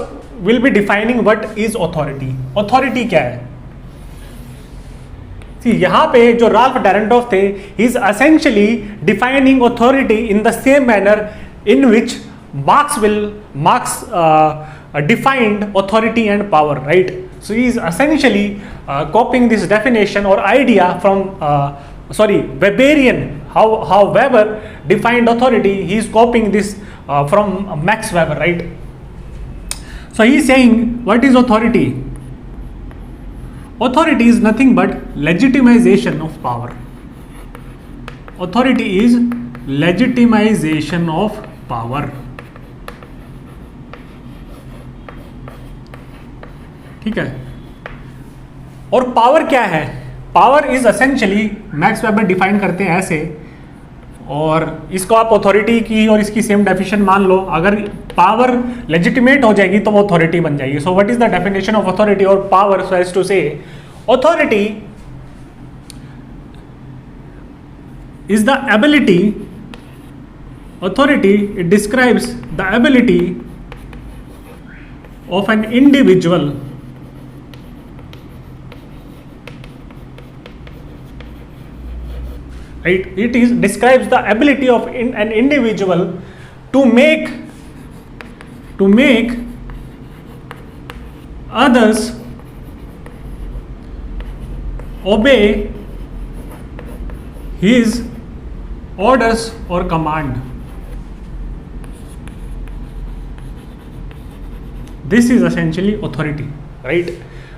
will be defining what is authority. Authority क्या है? See, यहाँ पे जो Ralph डेरेंडोफ थे, he is essentially defining authority in the same manner in which Marx defined authority and power, right? So he is essentially copying this definition or idea from Weberian. How Weber defined authority, he is copying this from Max Weber, right? So he is saying, what is authority? Authority is nothing but legitimization of power. authority is legitimization of power. ठीक है, और power क्या है? Power is essentially, max weber define करते हैं ऐसे, और इसको आप अथॉरिटी की और इसकी सेम डेफिनेशन मान लो. अगर पावर लेजिटिमेट हो जाएगी तो वो अथॉरिटी बन जाएगी. सो what is the definition of authority और पावर? सो एज टू से authority is the ability, authority, it describes the ability of an individual right, it is describes the ability of an individual to make others obey his orders or command. This is essentially authority, right?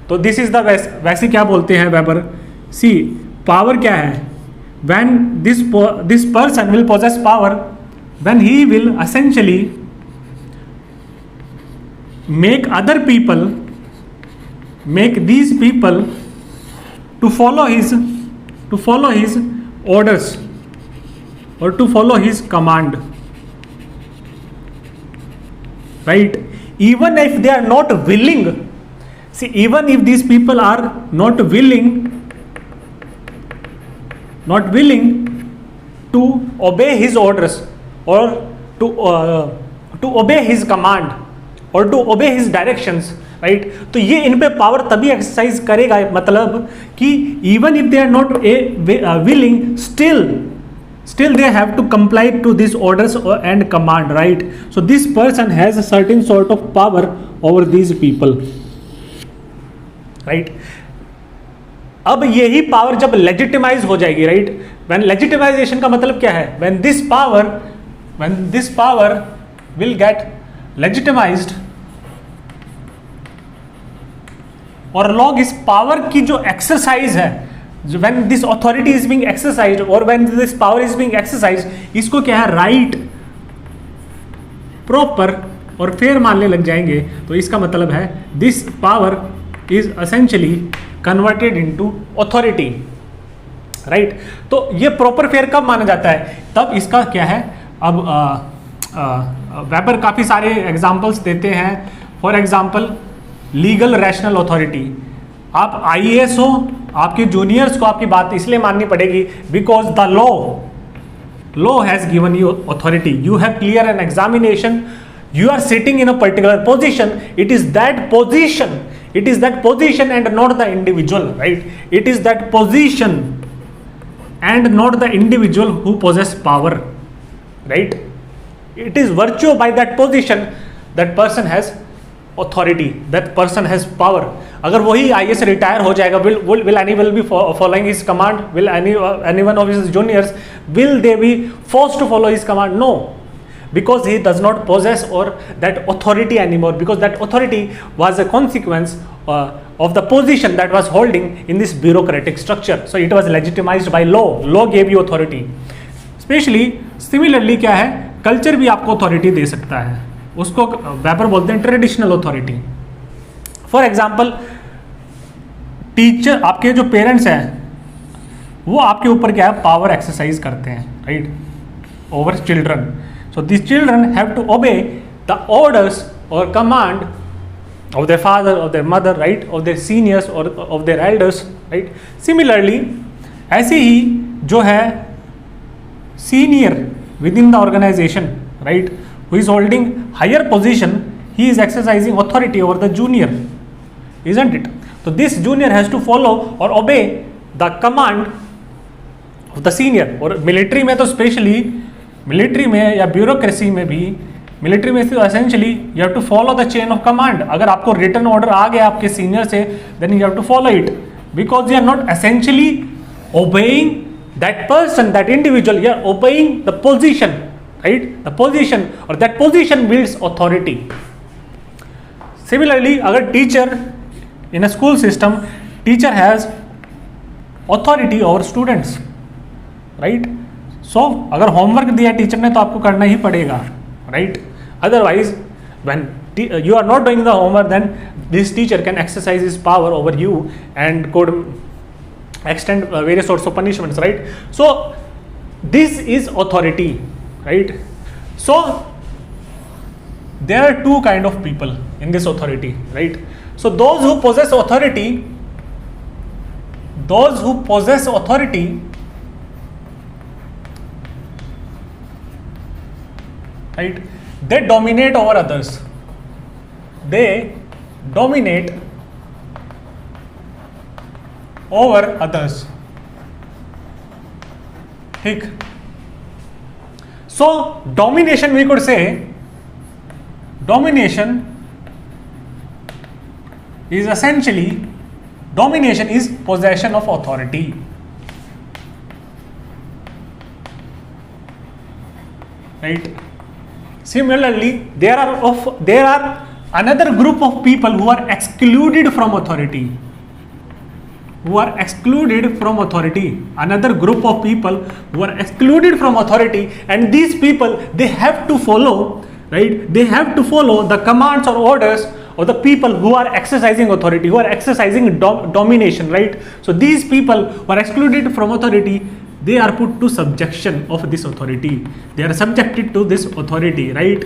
तो this is the वैसे क्या बोलते हैं weber? See, power क्या है? When this person will possess power, when he will essentially make these people to follow his orders or to follow his command, right? Even if they are not willing, see, even if these people are not willing to obey his orders or to obey his command or to obey his directions, right? तो ये इन पे power तभी exercise करेगा, मतलब कि even if they are not willing, still they have to comply to these orders and command, right? So this person has a certain sort of power over these people, right? अब यही power जब legitimise हो जाएगी, right? When legitimisation का मतलब क्या है? When this power will get legitimized, और लॉग इस पावर की जो एक्सरसाइज है, when this authority is being exercised or when this power is being exercised, इसको क्या है? राइट, प्रॉपर और फेयर मानने लग जाएंगे. तो इसका मतलब है this power is essentially converted into authority, right? तो ये प्रॉपर फेयर कब माना जाता है? तब इसका क्या है? अब वेबर काफ़ी सारे एग्जाम्पल्स देते हैं. For example, legal rational authority. आप IAS हो, आपके जूनियर्स को आपकी बात इसलिए माननी पड़ेगी because the law has given you authority. You have clear an examination, you are sitting in a particular position. It is that position and not the individual, right? It is that position and not the individual who possess power, right? It is virtue by that position that person has authority, that person has power. अगर वही IAS retire हो जाएगा, will anyone be following his command? Will anyone of his juniors, will they be forced to follow his command? No, because he does not possess or that authority anymore, because that authority was a consequence of the position that was holding in this bureaucratic structure. So it was legitimized by law. Law gave you authority. Especially similarly क्या है? Culture भी आपको authority दे सकता है. उसको weber बोलते हैं traditional authority. For example, teacher, आपके जो पेरेंट्स हैं वो आपके ऊपर क्या है? पावर एक्सरसाइज करते हैं, right, over children. So these children have to obey the orders or command of their father or their mother, right, of their seniors or of their elders, right? Similarly, ऐसे ही जो है senior within the organization, right, who is holding higher position, he is exercising authority over the junior, isn't it? So this junior has to follow or obey the command of the senior. और military में तो specially, military में या bureaucracy में भी, military में तो essentially you have to follow the chain of command. अगर आपको रिटन ऑर्डर आ गया आपके सीनियर से, then you have to follow it, because you are not essentially obeying that person, that individual, you are obeying the position, right, the position, और that position builds authority. Similarly, अगर teacher in a school system, teacher has authority over students, right? So अगर homework दिया teacher ने तो आपको करना ही पड़ेगा, right? Otherwise when you are not doing the homework, then this teacher can exercise his power over you and could extend various sorts of punishments, right? So this is authority, right? So there are two kind of people in this authority, right? So those who possess authority, right, they dominate over others. They dominate over others. ठीक. So domination, we could say, domination is possession of authority. Right? Similarly, there are another group of people who are excluded from authority. Another group of people who are excluded from authority, and these people, they have to follow, right? They have to follow the commands or orders of the people who are exercising authority, who are exercising domination, right? So these people who are excluded from authority, they are put to subjection of this authority. They are subjected to this authority, right?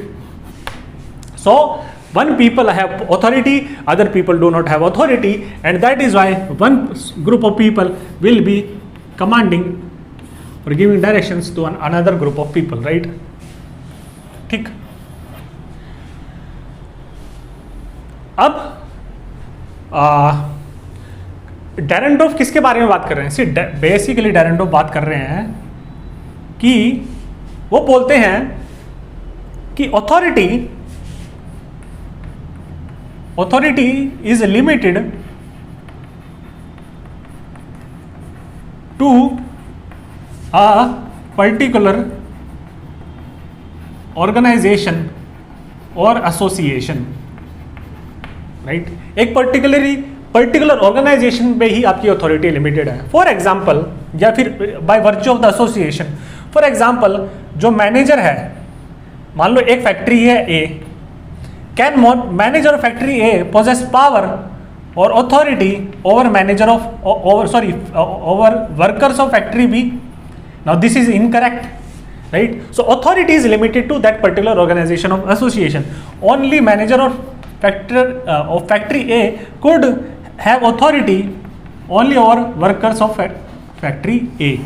So one people have authority, other people do not have authority, and that is why one group of people will be commanding or giving directions to another group of people, right? ठीक. अब डेरेंडोफ किसके बारे में बात कर रहे हैं? Basically डेरेंडोफ बात कर रहे हैं कि वो बोलते हैं कि authority is limited to a particular organization or association, right? एक पर्टिकुलर ऑर्गेनाइजेशन पे ही आपकी अथॉरिटी लिमिटेड है. फॉर एग्जाम्पल, या फिर by virtue of the association. For example, जो मैनेजर है, मान लो एक फैक्ट्री है A, can manager of factory A possess power और authority over over workers of factory B. Now this is incorrect, right? So authority is limited to that particular organization of association. Only manager of factory A could have authority only over workers of factory A,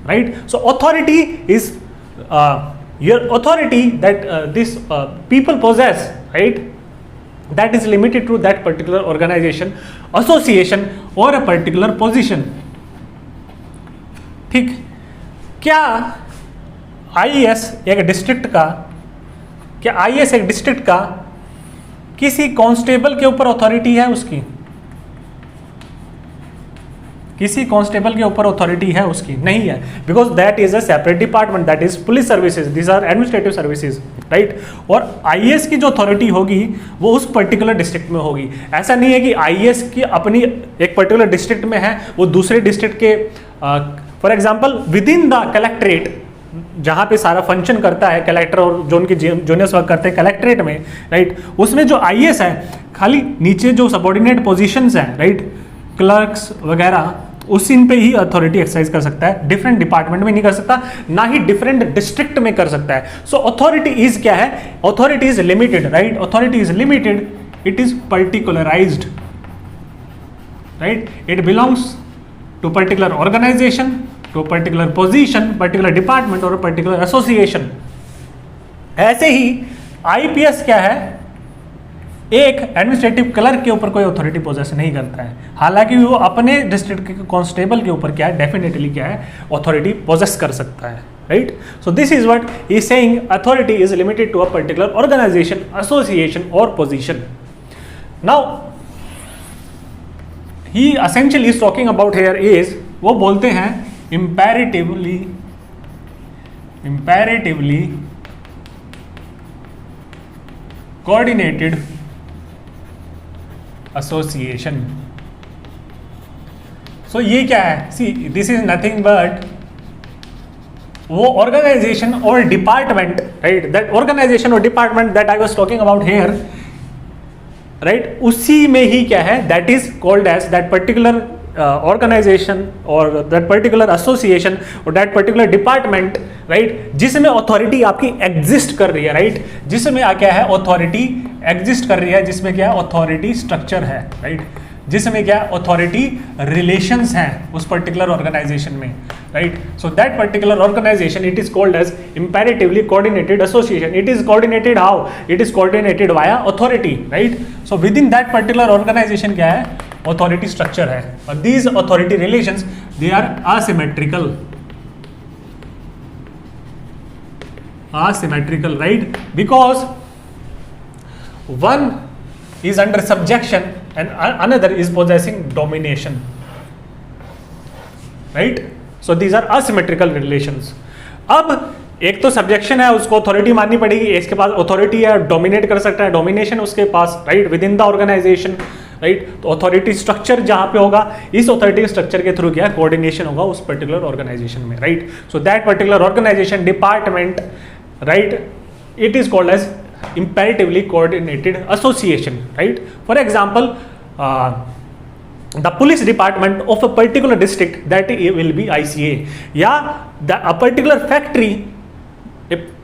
right? So authority is your authority that this people possess, right? That is limited to that particular organization, association or a particular position. ठीक. क्या IAS एक district का किसी constable के ऊपर authority है? उसकी किसी कांस्टेबल के ऊपर अथॉरिटी है? उसकी नहीं है, because that is a separate department, that is police services, this are administrative services, right? और आईएएस की जो अथॉरिटी होगी वो उस पर्टिकुलर डिस्ट्रिक्ट में होगी. ऐसा नहीं है कि आईएएस की अपनी एक पर्टिकुलर डिस्ट्रिक्ट में है, वो दूसरे डिस्ट्रिक्ट के for example with in the collectorate, जहाँ पे सारा फंक्शन करता है कलेक्टर और जो उनके जूनियर्स वर्क करते हैं कलेक्ट्रेट में, राइट? उसमें जो आईएएस है, खाली नीचे जो सबऑर्डिनेट पोजीशंस हैं, राइट, क्लर्क्स वगैरह, उस इन पे ही अथॉरिटी एक्सरसाइज कर सकता है. डिफरेंट डिपार्टमेंट में नहीं कर सकता, ना ही डिफरेंट डिस्ट्रिक्ट में कर सकता है. सो अथॉरिटी इज क्या है? Authority is limited, right? Authority is limited, it is particularised, right? It belongs to particular organisation, to particular position, particular department और पर्टिकुलर एसोसिएशन. ऐसे ही आईपीएस क्या है? एक एडमिनिस्ट्रेटिव क्लर्क के ऊपर कोई अथॉरिटी पोजेस नहीं करता है, हालांकि वो अपने डिस्ट्रिक्ट के कांस्टेबल के ऊपर क्या है, डेफिनेटली क्या है, अथॉरिटी पोजेस कर सकता है, right? So this is what he is saying, authority is limited to a particular organization, association और position. Now he essentially is talking about here is, वो बोलते हैं imperatively coordinated association. So ये क्या है? See, this is nothing but वो organisation और department, right, that organisation और department that I was talking about here, right, उसी में ही क्या है, that is called as that particular organisation और दैट पर्टिकुलर एसोसिएशन और दैट पर्टिकुलर डिपार्टमेंट, राइट, जिसमें अथॉरिटी आपकी एग्जिस्ट कर रही है, राइट, जिसमें क्या है, अथॉरिटी एग्जिस्ट कर रही है, जिसमें क्या है, अथॉरिटी स्ट्रक्चर है, राइट, जिसमें क्या अथॉरिटी रिलेशंस हैं उस पर्टिकुलर ऑर्गेनाइजेशन में, right. So that particular organization, it is called as imperatively coordinated association. It is coordinated how? It is coordinated via authority, right. So within that particular organization क्या है, authority structure है, और these authority relations they are asymmetrical, right, because one is under subjection and another is possessing domination, right. So these are asymmetrical relations. अब एक तो subjection है, उसको authority माननी पड़ेगी, इसके पास अथॉरिटी है, डोमिनेट कर सकता है, डोमिनेशन उसके पास, right, within the organization, right. तो अथॉरिटी स्ट्रक्चर जहां पे होगा, इस अथॉरिटी स्ट्रक्चर के थ्रू क्या कोऑर्डिनेशन होगा उस पर्टिकुलर ऑर्गेनाइजेशन में, right. So that particular organization, department, right, it is called as imperatively coordinated association, right. For example, the police department of a particular district, that will be ICA, या a particular factory,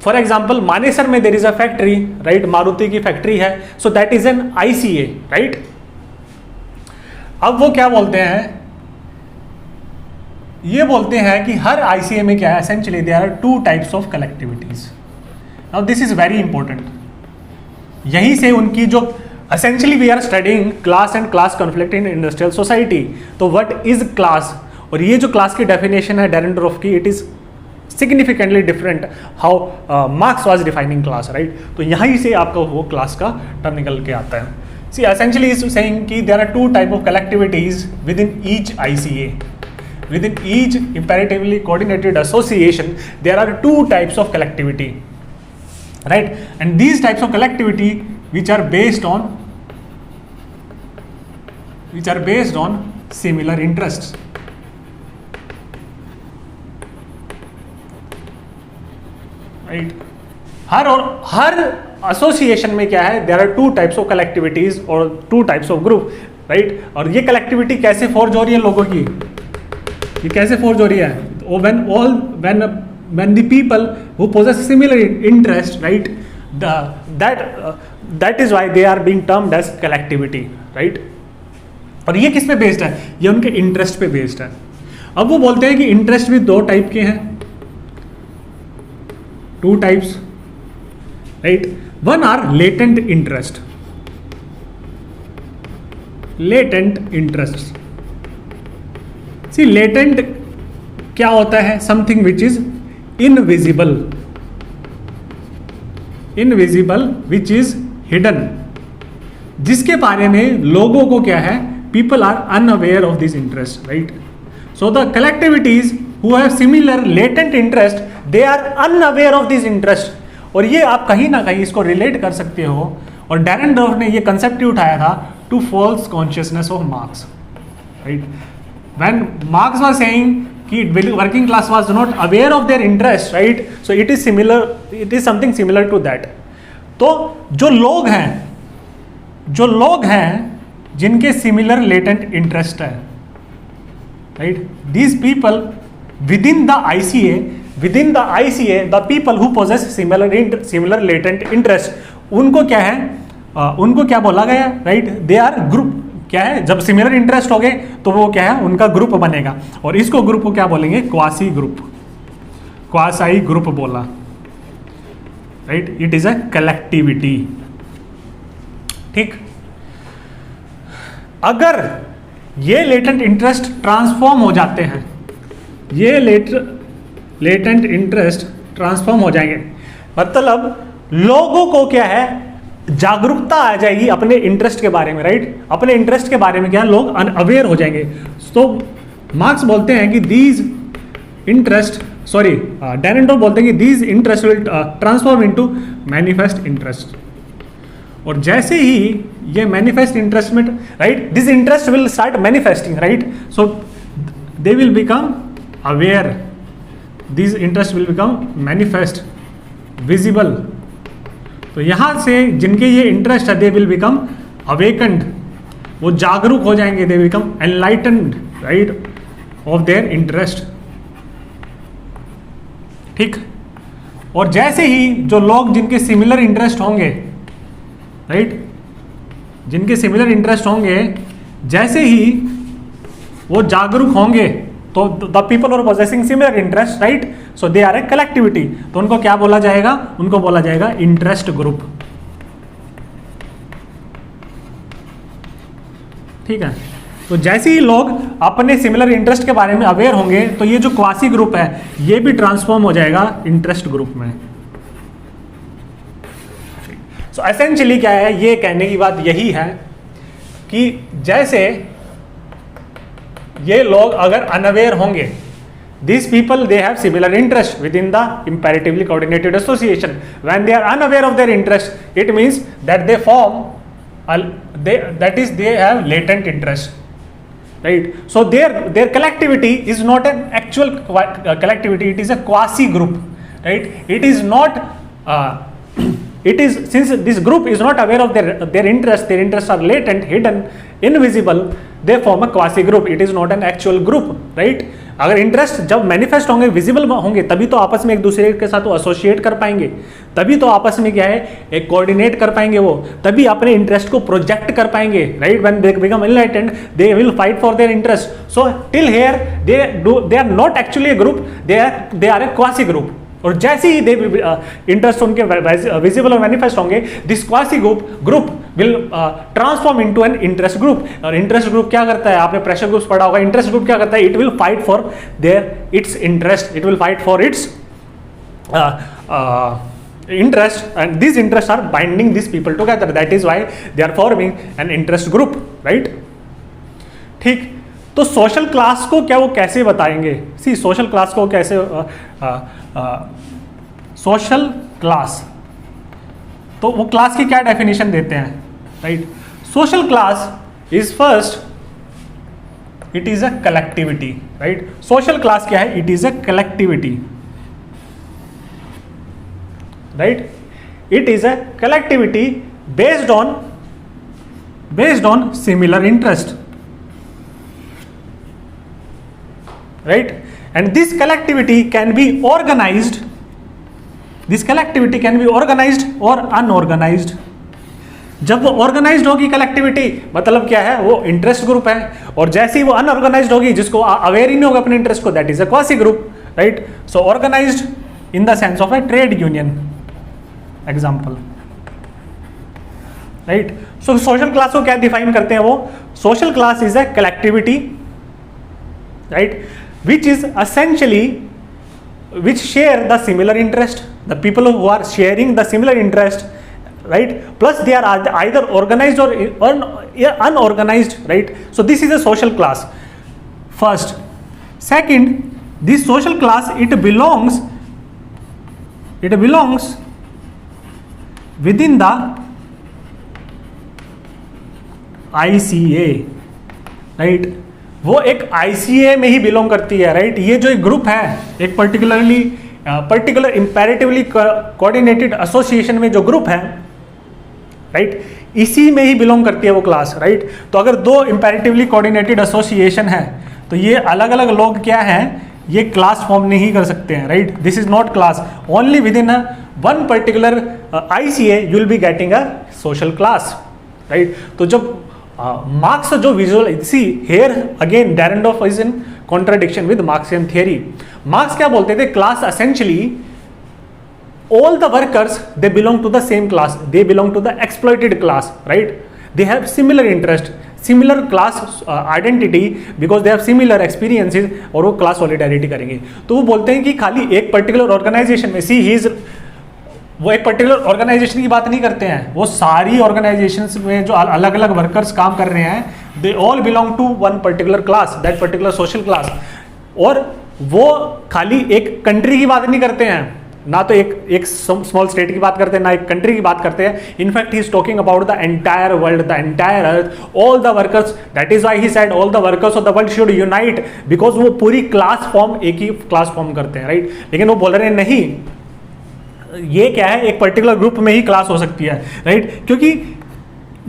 for example Manesar में there is a factory, right, Maruti की factory है, so that is an ICA, right. अब वो क्या बोलते हैं, ये बोलते हैं कि हर ICA में क्या है, essentially there are two types of collectivities. Now this is very important. यहीं से उनकी जो essentially we are studying class and class conflict in industrial society. तो what is class, और ये जो क्लास की डेफिनेशन है डेरेनडॉर्फ की, it is significantly different how marks was defining class, right. तो यहीं से आपका वो क्लास का टर्म निकल के आता है. सी essentially is saying कि there are two type of collectivities within each ICA. Within each imperatively coordinated association there are two types of collectivity, right, and these types of collectivity which are based on similar interests, right. हर association में क्या है, there are two types of collectivities और two types of group, right. और ये collectivity कैसे forge हो रही है लोगों की, ये कैसे फोर्ज हो रही है, when the people who possess similar interest, right, that is why they are being termed as collectivity, right. और ये किस पे बेस्ड है, ये उनके इंटरेस्ट पे बेस्ड है. अब वो बोलते हैं कि इंटरेस्ट भी दो टाइप के हैं, two types, right. One are latent interest, see latent क्या होता है, something which is invisible which is hidden, जिसके बारे में लोगों को क्या है, people are unaware of this interest, right. So the collectivities who have similar latent interest, they are unaware of this interest. और ये आप कहीं ना कहीं इसको रिलेट कर सकते हो, और डेरेनडॉर्फ ने ये कंसेप्ट उठाया था to false consciousness of Marx, right. When Marx was saying कि working class was not aware of their interest, right, so it is something similar to that. तो जो लोग हैं जिनके सिमिलर लेटेंट इंटरेस्ट है, right, these people within the ICA, the people who possess similar latent interest, उनको क्या है, उनको क्या बोला गया, राइट, दे आर ग्रुप. क्या है, जब सिमिलर इंटरेस्ट हो गए तो वो क्या है, उनका ग्रुप बनेगा, और इसको ग्रुप को क्या बोलेंगे, क्वासी ग्रुप बोला, right. It is a collectivity, ठीक. अगर ये लेटेंट इंटरेस्ट ट्रांसफॉर्म हो जाते हैं, ये लेटेंट इंटरेस्ट ट्रांसफॉर्म हो जाएंगे, मतलब लोगों को क्या है, जागरूकता आ जाएगी अपने इंटरेस्ट के बारे में, राइट. अपने इंटरेस्ट के बारे में क्या लोग अनअवेयर हो जाएंगे. तो मार्क्स बोलते हैं कि दीज इंटरेस्ट, डेरेनडॉर्फ बोलते हैं कि these interest will transform into manifest interest. और जैसे ही ये मैनिफेस्ट इंटरेस्ट में, right, this interest will start manifesting, right. So they will become aware this interest will become manifest, visible. तो यहाँ से जिनके ये इंटरेस्ट है दे विल बिकम अवेकन्ड, वो जागरूक हो जाएंगे, they become enlightened, right, of their interest. ठीक। और जैसे ही जो लोग जिनके सिमिलर इंटरेस्ट होंगे, राइट, जिनके सिमिलर इंटरेस्ट होंगे, जैसे ही वो जागरूक होंगे तो the people are possessing similar interest, right, so they are a collectivity, तो उनको क्या बोला जाएगा, उनको बोला जाएगा इंटरेस्ट ग्रुप। ठीक है। तो जैसे ही लोग अपने सिमिलर इंटरेस्ट के बारे में अवेयर होंगे तो ये जो क्वासी ग्रुप है ये भी ट्रांसफॉर्म हो जाएगा इंटरेस्ट ग्रुप में। सो एसेंशियली क्या है, ये कहने की बात यही है कि जैसे ये लोग अगर अनअवेयर होंगे, these people they have similar interest within the imperatively coordinated association. When they are unaware of their interest, it means that they form that is they have latent interest, right? So their collectivity is not an actual collectivity, it is a quasi group, right? It is not it is, since this group is not aware of their interests are latent, hidden, invisible, they form a quasi group, it is not an actual group, right? अगर interest जब manifest होंगे, visible होंगे, तभी तो आपस में एक दूसरे के साथ वो एसोसिएट कर पाएंगे, तभी तो आपस में क्या है एक कोऑर्डिनेट कर पाएंगे, वो तभी अपने इंटरेस्ट को प्रोजेक्ट कर पाएंगे, right? When they become enlightened they will fight for their interest. So till here they are not actually a group, they are a quasi group. और जैसे ही दे इंटरेस्ट उनके विजिबल और मैनिफेस्ट होंगे, this quasi group will transform into an interest group. और interest group क्या करता है, आपने प्रेशर ग्रुप्स पढ़ा होगा, इंटरेस्ट ग्रुप क्या करता है, it will fight for there it's interest, it will fight for its interest, and these interests are binding these people together, that is why they are forming an interest group, right? ठीक। तो social class को क्या वो कैसे बताएंगे? सी social class को कैसे social class, तो वो क्लास की क्या डेफिनेशन देते हैं, right? Social class is first, it is a collectivity, right? Social class क्या है? It is a collectivity, right? It is a collectivity based on similar interest, right? And this collectivity can be organized, or unorganized. जब वो organised होगी collectivity, मतलब क्या है, वो interest group है, और जैसे ही वो अनऑर्गेनाइज्ड होगी, जिसको अवेयर ही नहीं होगा अपने इंटरेस्ट को, that is a quasi group, right? So organised in the sense of a trade union example, right? So social class को क्या डिफाइन करते हैं वो? Social class is a collectivity, right, which is essentially which share the similar interest, the people who are sharing the similar interest, right? Plus they are either organized or unorganized, right? So this is a social class, first. Second, this social class, it belongs within the ICA, right? वो एक ICA में ही belong करती है, right? ये जो एक group है, एक पर्टिकुलर इंपैरेटिवली कोऑर्डिनेटेड एसोसिएशन में जो ग्रुप है, राइट, इसी में ही बिलोंग करती है वो क्लास, राइट? तो अगर दो इंपैरेटिवली कोऑर्डिनेटेड एसोसिएशन है तो ये अलग अलग लोग क्या हैं, ये क्लास फॉर्म नहीं कर सकते हैं, right? This is not class, only within one particular ICA you will be getting a social class, right? तो जब मार्क्स जो visual, see here again Dahrendorf is in contradiction with Marxian theory. Marx क्या बोलते थे? Class essentially all the workers, they belong to the same class, they belong to the exploited class, right? They have similar interest, similar class identity, because they have similar experiences, और वो class solidarity करेंगे। तो वो बोलते हैं कि खाली एक particular organization में, see he is, वो एक पर्टिकुलर ऑर्गेनाइजेशन की बात नहीं करते हैं, वो सारी ऑर्गेनाइजेशंस में जो अलग अलग वर्कर्स काम कर रहे हैं, they all belong to one particular class, that particular social class. और वो खाली एक कंट्री की बात नहीं करते हैं, ना तो एक स्मॉल स्टेट की बात करते हैं, ना एक कंट्री की बात करते हैं. In fact he is talking about the entire world, the entire earth, all the workers. That is why he said all the workers of the world should unite, because वो पूरी क्लास फॉर्म एक ही class form करते हैं, right. लेकिन वो बोल रहे हैं नहीं, ये क्या है, एक पर्टिकुलर ग्रुप में ही क्लास हो सकती है, राइट. क्योंकि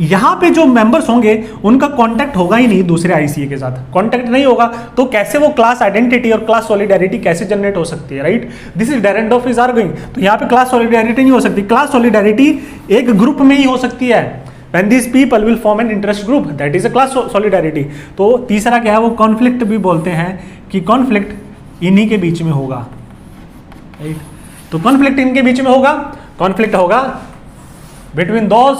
यहां पे जो मेंबर्स होंगे उनका कांटेक्ट होगा ही नहीं दूसरे आईसीए के साथ. कांटेक्ट नहीं होगा तो कैसे वो क्लास आइडेंटिटी और क्लास सॉलिडेरिटी कैसे जनरेट हो सकती है, right. This is Dahrendorf is arguing. तो यहां पे क्लास सॉलिडेरिटी नहीं हो सकती. क्लास सॉलिडेरिटी एक ग्रुप में ही हो सकती है. When these people will form an interest group, that is a class solidarity. तो तीसरा क्या है, वो कॉन्फ्लिक्ट भी बोलते हैं कि कॉन्फ्लिक्ट इन्हीं के बीच में होगा, राइट. तो कॉन्फ्लिक्ट इनके बीच में होगा. कॉन्फ्लिक्ट होगा between those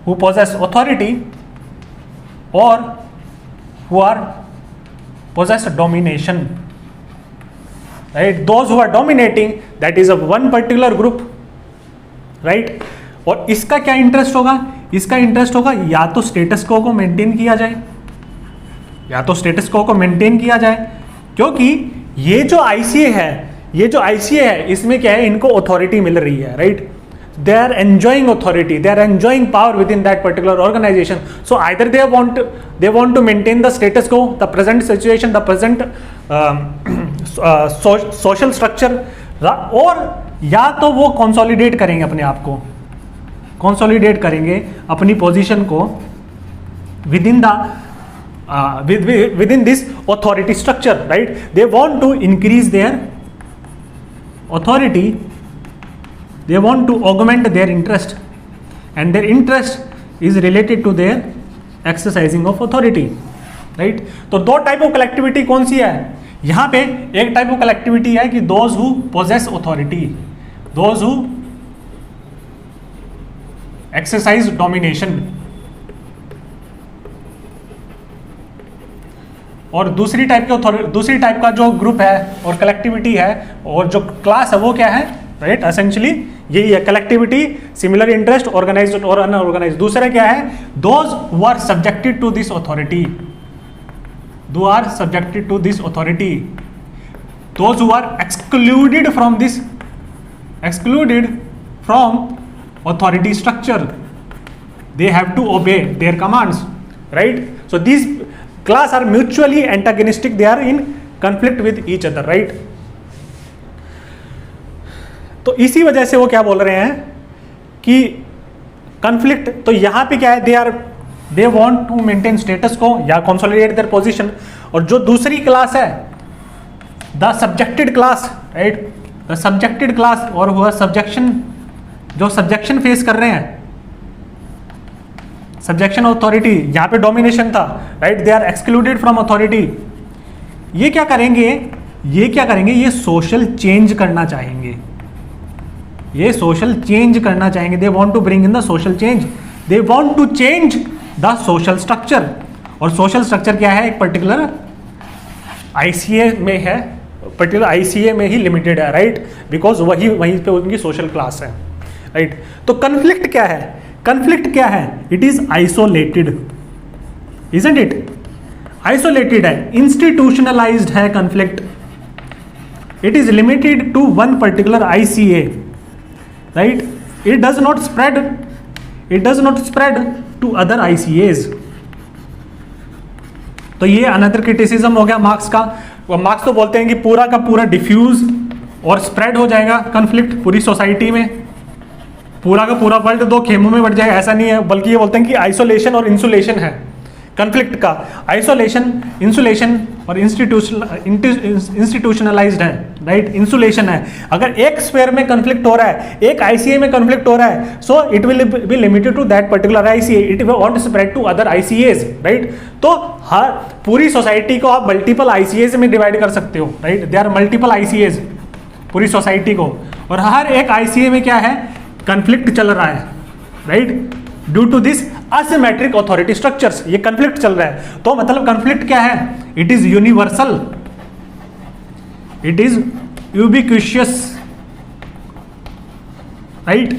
who possess authority or who are possess domination, right. Those who are dominating, that is of one particular group, right. और इसका क्या इंटरेस्ट होगा, इसका इंटरेस्ट होगा या तो स्टेटस को मेंटेन किया जाए, या तो स्टेटस को मेंटेन किया जाए. क्योंकि ये जो आईसीए है इसमें क्या है, इनको अथॉरिटी मिल रही है, right. They are enjoying authority, they are enjoying power within that particular organization. So either they want to maintain the status quo, the present situation, the present social structure, और या तो वो consolidate करेंगे अपने आप को, consolidate करेंगे अपनी position को within the within this authority structure, right. They want to increase their authority. They want to augment their interest, and their interest is related to their exercising of authority, right. तो दो type of collectivity कौन सी है यहाँ पे. एक type of collectivity है कि those who possess authority, those who exercise domination, और दूसरी टाइप का जो ग्रुप है और कलेक्टिविटी है और जो क्लास है वो क्या है, राइट. एसेंशियली यही है, कलेक्टिविटी, सिमिलर इंटरेस्ट, ऑर्गेनाइज्ड और अनऑर्गेनाइज्ड. दूसरा क्या है, those who are subjected to this authority, those who are excluded from authority structure, they have to obey their commands, right. So this class are mutually antagonistic, they are in conflict with each other, right. तो इसी वजह से वो क्या बोल रहे हैं कि कॉन्फ्लिक्ट, तो यहां पे क्या है, they want to maintain status quo या कंसोलिडेट देयर पोजीशन. और जो दूसरी क्लास है, the subjected class, right, the subjected class, और वह सब्जेक्शन, जो सब्जेक्शन फेस कर रहे हैं, सब्जेक्शन अथॉरिटी, यहां पे डोमिनेशन था, right. They are excluded from authority. ये क्या करेंगे, ये सोशल चेंज करना चाहेंगे, they want to bring in the social change, they want to change the social structure. और सोशल स्ट्रक्चर क्या है, एक पर्टिकुलर आईसीए में है, पर्टिकुलर आईसीए में ही लिमिटेड है, राइट. बिकॉज वहीं पे उनकी सोशल क्लास है, राइट. तो कन्फ्लिक्ट क्या है, it is isolated, isn't it. Isolated है, इंस्टीट्यूशनलाइज्ड है conflict. It is limited to one particular ICA, right. It does not spread to other ICAs. तो ये अनदर क्रिटिसिज्म हो गया मार्क्स का. मार्क्स तो बोलते हैं कि पूरा का पूरा डिफ्यूज और स्प्रेड हो जाएगा कॉन्फ्लिक्ट पूरी सोसाइटी में, पूरा का पूरा वर्ल्ड दो खेमों में बढ़ जाएगा. ऐसा नहीं है, बल्कि ये बोलते हैं कि आइसोलेशन और इंसुलेशन है कॉन्फ्लिक्ट का. आइसोलेशन, इंसुलेशन और इंस्टीट्यूशनलाइज्ड है, राइट. इंसुलेशन है, अगर एक स्फीयर में कॉन्फ्लिक्ट हो रहा है, एक आईसीए में कॉन्फ्लिक्ट हो रहा है, so it will be limited to that particular ICA, it won't spread to other ICAs, right. तो हर पूरी सोसाइटी को आप मल्टीपल आईसीएज में डिवाइड कर सकते हो, राइट. दे आर मल्टीपल आईसीएज पूरी सोसाइटी को, और हर एक आईसीए में क्या है, कॉन्फ्लिक्ट चल रहा है, right. Due to this asymmetric authority structures, ये कॉन्फ्लिक्ट चल रहा है. तो मतलब कॉन्फ्लिक्ट क्या है, it is universal, it is ubiquitous, right.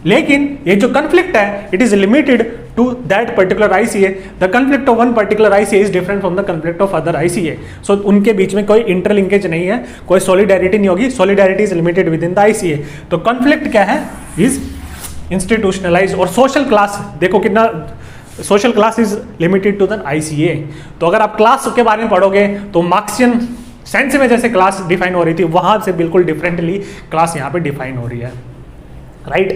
लेकिन ये जो कॉन्फ्लिक्ट है, it is limited to to that particular ICA, the conflict of one particular ICA is different from the conflict of other ICA. So उनके बीच में कोई interlinkage नहीं है, कोई solidarity नहीं होगी, solidarity is limited within the ICA. तो conflict क्या है? is institutionalized. और social class देखो कितना social class is limited to the ICA. तो अगर आप class के बारे में पढ़ोगे तो मार्क्सियन सेंस में जैसे क्लास डिफाइन हो रही थी वहां से बिल्कुल डिफरेंटली क्लास यहाँ पे डिफाइन हो रही है, राइट।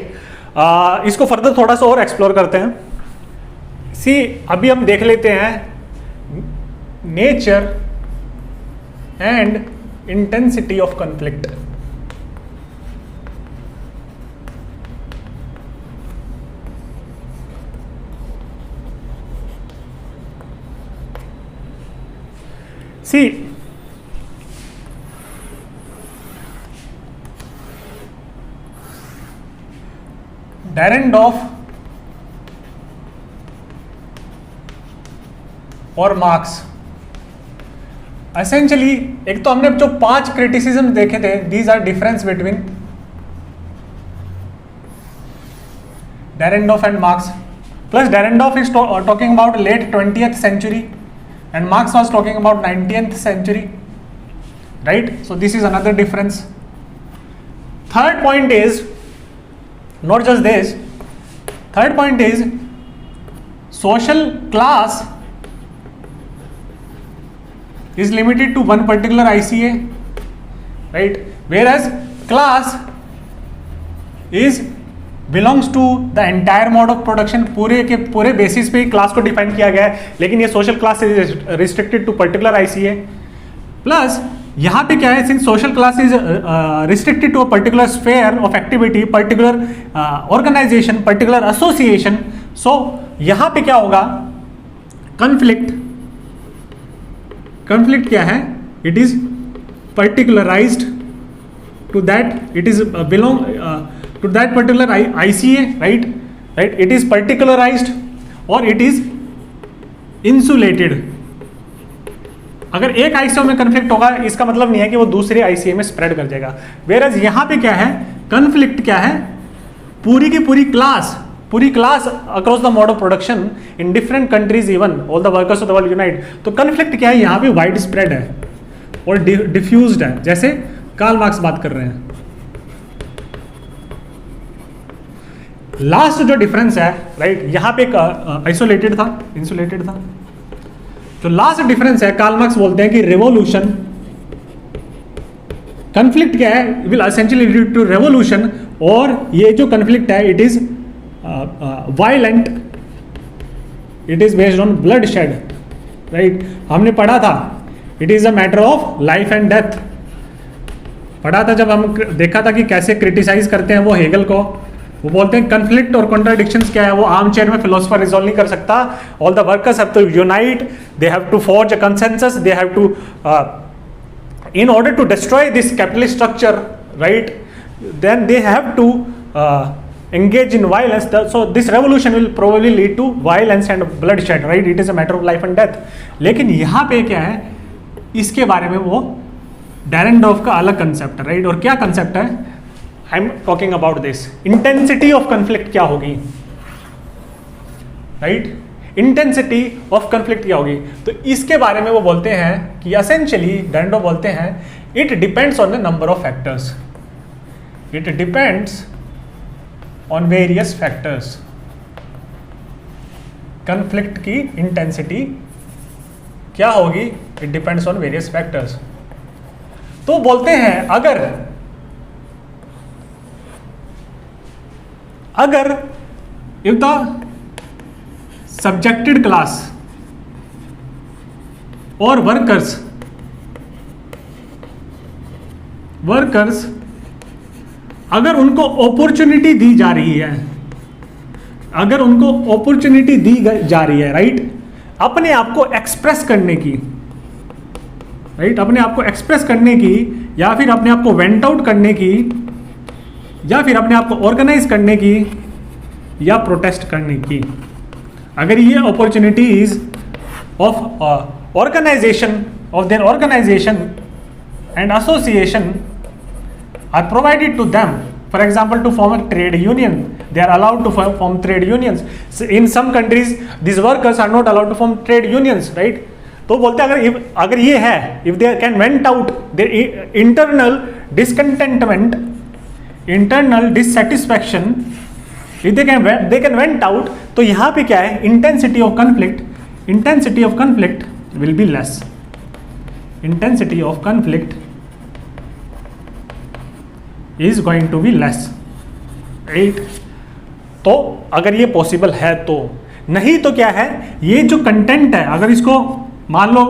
इसको फर्दर थोड़ा सा और एक्सप्लोर करते हैं। सी अभी हम देख लेते हैं nature and intensity of conflict. See Dahrendorf और मार्क्स एसेंशियली, एक तो हमने जो 5 क्रिटिसिज्म देखे थे, these are difference between Dahrendorf and Marx, plus Dahrendorf is talking about late 20th century and Marx was talking about 19th century, right? So this is another difference. Third point is not just this, third point is social class is limited to one particular ICA, right? Whereas class is belongs to the entire mode of production. पूरे के पूरे basis पे class को define किया गया है, लेकिन ये social class is restricted to particular ICA. Plus यहाँ पे क्या है, since social class is restricted to a particular sphere of activity, particular organization, particular association, so यहाँ पे क्या होगा, कंफ्लिक्ट क्या है, it is particularized to that, it is belong to that particular ICA, right? It is particularized or it is insulated. अगर एक ICA में conflict होगा इसका मतलब नहीं है कि वो दूसरे ICA में स्प्रेड कर जाएगा। वेयरएज यहाँ पे क्या है, कंफ्लिक्ट क्या है, पूरी की पूरी class across the mode of production in different countries, even all the workers of the world unite. तो कंफ्लिक्ट क्या है, यहाँ पे वाइड स्प्रेड है और डिफ्यूज्ड है, जैसे कार्ल मार्क्स बात कर रहे हैं। लास्ट जो डिफरेंस है, राइट, यहाँ पे एक आइसोलेटेड था, इंसुलेटेड था। जो लास्ट डिफरेंस है, कार्ल मार्क्स बोलते हैं कि रिवॉल्यूशन, कॉन्फ्लिक्ट क्या है, will essentially lead to revolution, और ये जो कॉन्फ्लिक्ट है it is violent, it is based on bloodshed, right. हमने पढ़ा था it is a matter of life and death, पढ़ा था जब हम देखा था कि कैसे क्रिटिसाइज करते हैं वो हेगल को। वो बोलते हैं कन्फ्लिक्ट और कॉन्ट्राडिक्शंस क्या है, वो आर्म चेयर में फिलोसफर रिजॉल्व नहीं कर सकता। All the workers have to unite, they have to forge a consensus, they have to in order to destroy this capitalist structure, right, then they have to engage in violence. So this revolution will probably lead to violence and bloodshed, right? It is a matter of life and death. लेकिन यहाँ पे क्या है, इसके बारे में वो डेरेंडॉफ का अलग कंसेप्ट है, राइट। और क्या कंसेप्ट है, I am talking about this intensity of conflict क्या होगी, राइट, इंटेंसिटी ऑफ कन्फ्लिक्ट क्या होगी। तो इसके बारे में वो बोलते हैं कि एसेंशियली डेरेंडॉफ बोलते हैं it depends on the number of factors, it depends on various factors. Conflict की इंटेंसिटी क्या होगी, it depends on various factors. तो बोलते हैं अगर इफ द subjected class और वर्कर्स अगर उनको अपॉर्चुनिटी दी जा रही है, राइट, अपने आप को एक्सप्रेस करने की, राइट, अपने आप को एक्सप्रेस करने की, या फिर अपने आप को वेंट आउट करने की, या फिर अपने आप को ऑर्गेनाइज करने की, या प्रोटेस्ट करने की, अगर ये opportunities of organisation of their organisation and association are provided to them, for example to form a trade union, they are allowed to form trade unions. So in some countries these workers are not allowed to form trade unions, right? तो बोलते हैं अगर ये है, if they can vent out their internal discontentment, internal dissatisfaction, if they can vent out, तो यहाँ पे क्या है, intensity of conflict will be less. Intensity of conflict is going to be less, right? तो अगर ये पॉसिबल है तो, नहीं तो क्या है, ये जो कंटेंट है अगर इसको मान लो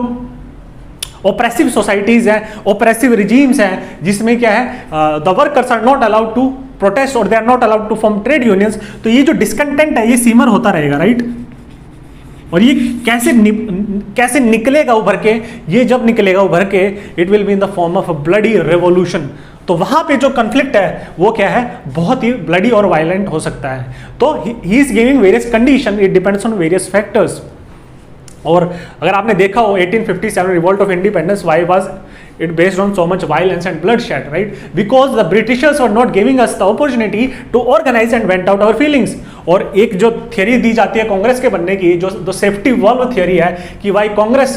ओप्रेसिव सोसाइटीज हैं, ओप्रेसिव रिजीम्स हैं जिसमें क्या है the workers are not allowed to protest और they are not allowed to form trade unions, तो ये जो डिस्कंटेंट है ये सीमर होता रहेगा, राइट? और ये कैसे निकलेगा उभर के, ये जब निकलेगा उभर के, it will be in the form of a bloody revolution. तो वहां पे जो कन्फ्लिक्ट है वो क्या है, बहुत ही ब्लडी और वायलेंट हो सकता है। तो ही is giving various condition, it depends on various factors. और अगर आपने देखा हो 1857 revolt of independence, why was it based on so much violence and bloodshed, right? Because the Britishers were not giving us the opportunity to organize and vent out our feelings. और एक जो theory दी जाती है कांग्रेस के बनने की, जो safety valve theory है कि why Congress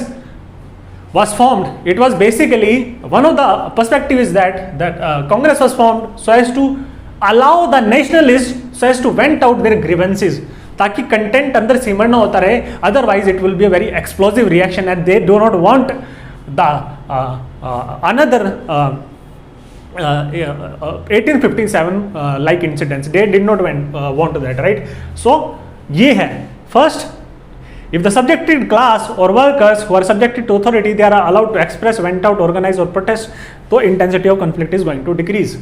was formed, it was basically one of the perspective is that Congress was formed so as to allow the nationalists so as to vent out their grievances, ताकि content अंदर सिमर ना होता रहे, otherwise it will be a very explosive reaction and they do not want the another 1857 like incidents, they did not want that, right? So ये है first, if the subjected class or workers who are subjected to authority, they are allowed to express, vent out, organize or protest, so intensity of conflict is going to decrease.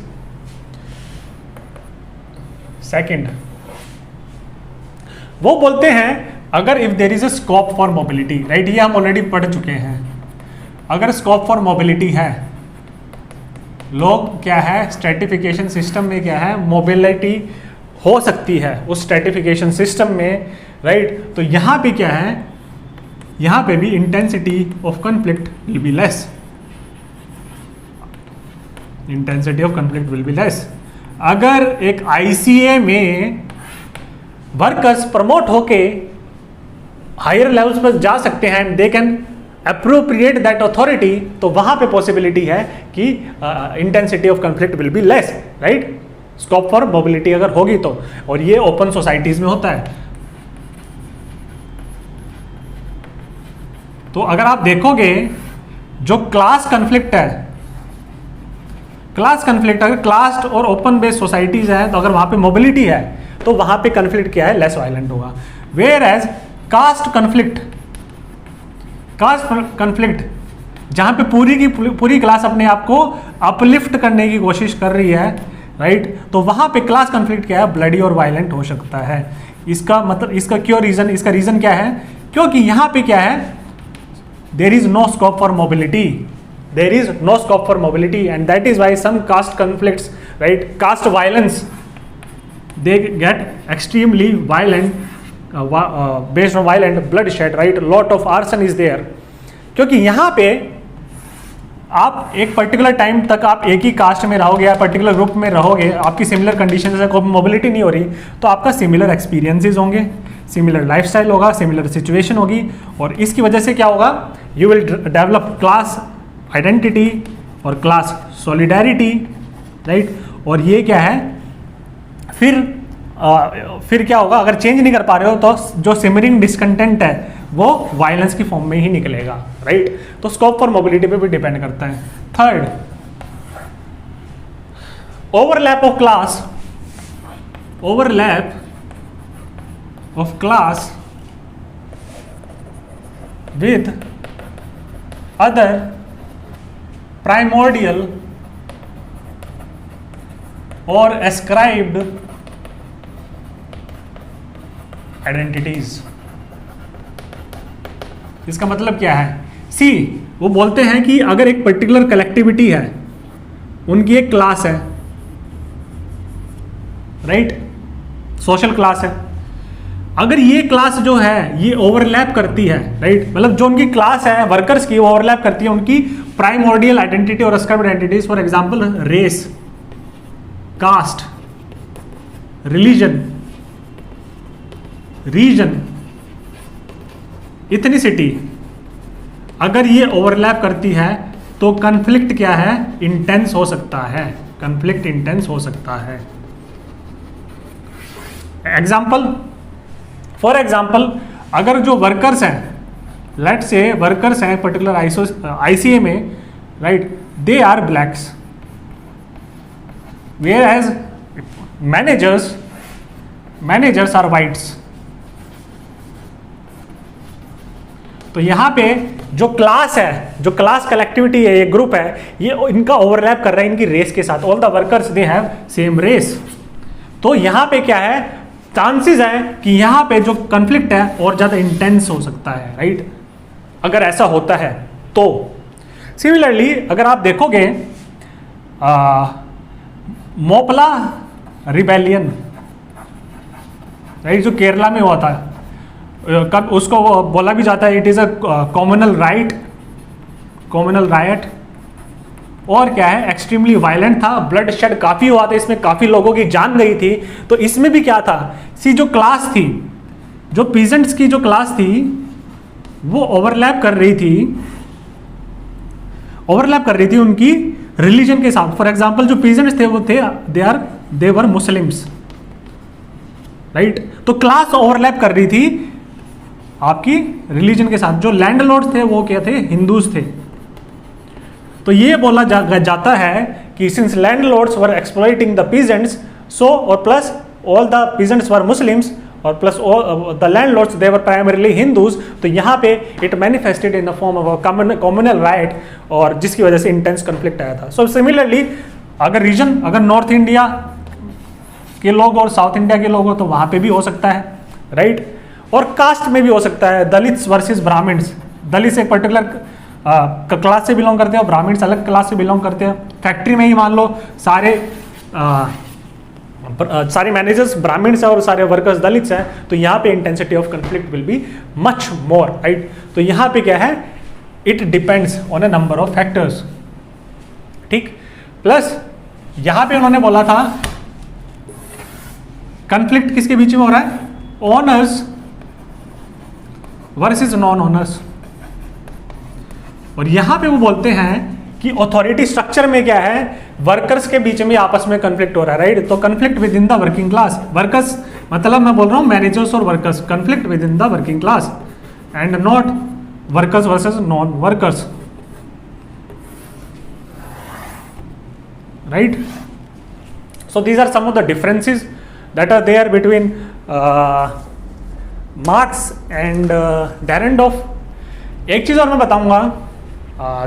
Second, वो बोलते हैं अगर if there is a scope for mobility, right? ये हम already पढ़ चुके हैं। अगर स्कोप फॉर मोबिलिटी है, लोग क्या है स्ट्रेटिफिकेशन सिस्टम में क्या है मोबिलिटी हो सकती है उस स्ट्रेटिफिकेशन सिस्टम में, राइट? तो यहाँ पे क्या है, यहाँ पे भी intensity of conflict will be less, intensity of conflict will be less. अगर एक आईसीए में वर्कर्स प्रमोट होके हायर लेवल्स पर जा सकते हैं, they can appropriate that authority, तो वहां पे पॉसिबिलिटी है कि intensity of conflict will be less, right? Scope for mobility अगर होगी तो, और ये ओपन सोसाइटीज में होता है। तो अगर आप देखोगे जो क्लास कॉन्फ्लिक्ट है, क्लास कॉन्फ्लिक्ट अगर क्लास और ओपन बेस्ड सोसाइटीज है, तो अगर वहां पे मोबिलिटी है तो वहां पे कॉन्फ्लिक्ट क्या है, लेस वायलेंट होगा। Whereas caste conflict, caste conflict जहां पे पूरी की पूरी क्लास अपने आप को अपलिफ्ट करने की कोशिश कर रही है, राइट? तो वहां पे क्लास कॉन्फ्लिक्ट क्या है, ब्लडी और वायलेंट हो सकता है। इसका मतलब, इसका क्यों रीजन, इसका रीजन क्या है, क्योंकि यहां पे क्या है, there is no scope for mobility, there is no scope for mobility, and that is why some caste conflicts, right, caste violence, they get extremely violent, based on violent bloodshed, right? Lot of arson is there, क्योंकि यहाँ पे आप एक particular time तक आप एक ही cast में रहोगे या पर्टिकुलर ग्रुप में रहोगे, आपकी सिमिलर कंडीशन से कोई मोबिलिटी नहीं हो रही, तो आपका सिमिलर एक्सपीरियंसेस होंगे, सिमिलर लाइफस्टाइल होगा, सिमिलर सिचुएशन होगी, और इसकी वजह से क्या होगा, you will develop class identity और क्लास सॉलिडेरिटी, राइट? और ये क्या है, फिर क्या होगा, अगर चेंज नहीं कर पा रहे हो तो जो सिमरिंग डिस्कंटेंट है वो वायलेंस की फॉर्म में ही निकलेगा, राइट? तो स्कोप फॉर मोबिलिटी पे भी डिपेंड करता है। Third, overlap of class, overlap of class with other primordial और एस्क्राइब्ड आइडेंटिटीज। इसका मतलब क्या है, सी वो बोलते हैं कि अगर एक पर्टिकुलर कलेक्टिविटी है, उनकी एक क्लास है, राइट, सोशल क्लास है, अगर ये क्लास जो है ये ओवरलैप करती है, राइट, मतलब जो उनकी क्लास है वर्कर्स की वो ओवरलैप करती है उनकी प्राइमोर्डियल आइडेंटिटी और ascribed identities, for example race, caste, religion, region, ethnicity, अगर ये ओवरलैप करती है तो कन्फ्लिक्ट क्या है, इंटेंस हो सकता है, कन्फ्लिक्ट इंटेंस हो सकता है। एग्जाम्पल, फॉर एग्जाम्पल, अगर जो वर्कर्स हैं, लेट से वर्कर्स हैं पर्टिकुलर आईसीए में, right, they are blacks, whereas managers are whites. तो यहां पे जो क्लास है, जो क्लास कलेक्टिविटी है, ये ग्रुप है, ये इनका ओवरलैप कर रहा है इनकी रेस के साथ, all the workers they have same race. तो यहां पे क्या है, चांसेस है कि यहां पे जो कन्फ्लिक्ट है और ज्यादा इंटेंस हो सकता है, राइट, अगर ऐसा होता है तो। सिमिलरली अगर आप देखोगे मोपला रिबेलियन, राइट, जो केरला में हुआ था, कब उसको बोला भी जाता है it is a communal right, और क्या है, एक्सट्रीमली वायलेंट था, ब्लड शेड काफी हुआ था, इसमें काफी लोगों की जान गई थी। तो इसमें भी क्या था, सी जो क्लास थी, जो पीजेंट्स की जो क्लास थी वो ओवरलैप कर रही थी उनकी रिलीजन के साथ। फॉर एग्जांपल जो पीजेंट्स थे वो थे दे वर मुस्लिम्स, राइट। तो क्लास ओवरलैप कर रही थी आपकी रिलीजन के साथ। जो लैंडलॉर्ड्स थे वो क्या थे, हिंदूज थे। तो ये बोला जाता है कि since landlords were exploiting the peasants, so और plus all the peasants were Muslims और plus the landlords they were primarily Hindus. तो यहाँ पे it manifested in the form of communal riot, और जिसकी वजह से इंटेंस कॉन्फ्लिक्ट आया था। सो सिमिलरली अगर रीजन, अगर नॉर्थ इंडिया के लोग और साउथ इंडिया के लोग हो तो वहाँ पे भी हो सकता है, राइट। और कास्ट में भी हो सकता है, दलित्स वर्सेस ब्राह्मण्स। दलित एक पर्टिकुलर क्लास से बिलोंग करते हैं और ब्राह्मण्स अलग क्लास से बिलोंग करते हैं। फैक्ट्री में ही मान लो सारे मैनेजर्स ब्राह्मण्स हैं और सारे वर्कर्स दलित्स हैं, तो यहाँ पे intensity of conflict will be much more, right. तो यहाँ पे क्या है, it depends on A number of factors, ठीक। प्लस यहाँ पे उन्होंने बोला था कॉन्फ्लिक्ट किसके बीच में हो रहा है, ओनर्स वर्सेस नॉन ओनर्स। और यहां पे वो बोलते हैं कि ऑथोरिटी स्ट्रक्चर में क्या है, वर्कर्स के बीच में आपस में कॉन्फ्लिक्ट हो रहा है, राइट। तो conflict within the working class, workers मतलब मैं बोल रहा हूं मैनेजर्स और workers, conflict within the working class and not workers versus non workers, right. So these are some of the differences that are there between Marx and Dahrendorf. एक चीज और मैं बताऊंगा,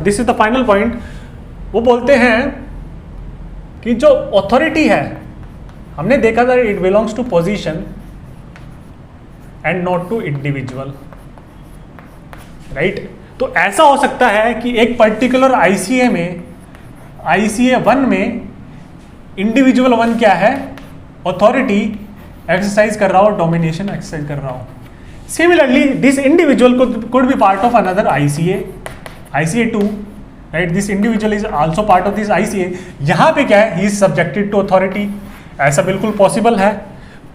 this is the final point. वो बोलते हैं कि जो ऑथोरिटी है, हमने देखा था it belongs to position and not to individual, right. तो ऐसा हो सकता है कि एक पर्टिकुलर आईसीए में, आईसीए 1 में इंडिविजुअल 1 क्या है, ऑथोरिटी एक्सरसाइज कर रहा हो, डोमिनेशन एक्सरसाइज कर रहा हो। Similarly this individual could be part of another ICA 2, right? This individual is also part of this ICA. यहाँ पे क्या है, he is subjected to authority. ऐसा बिल्कुल पॉसिबल है।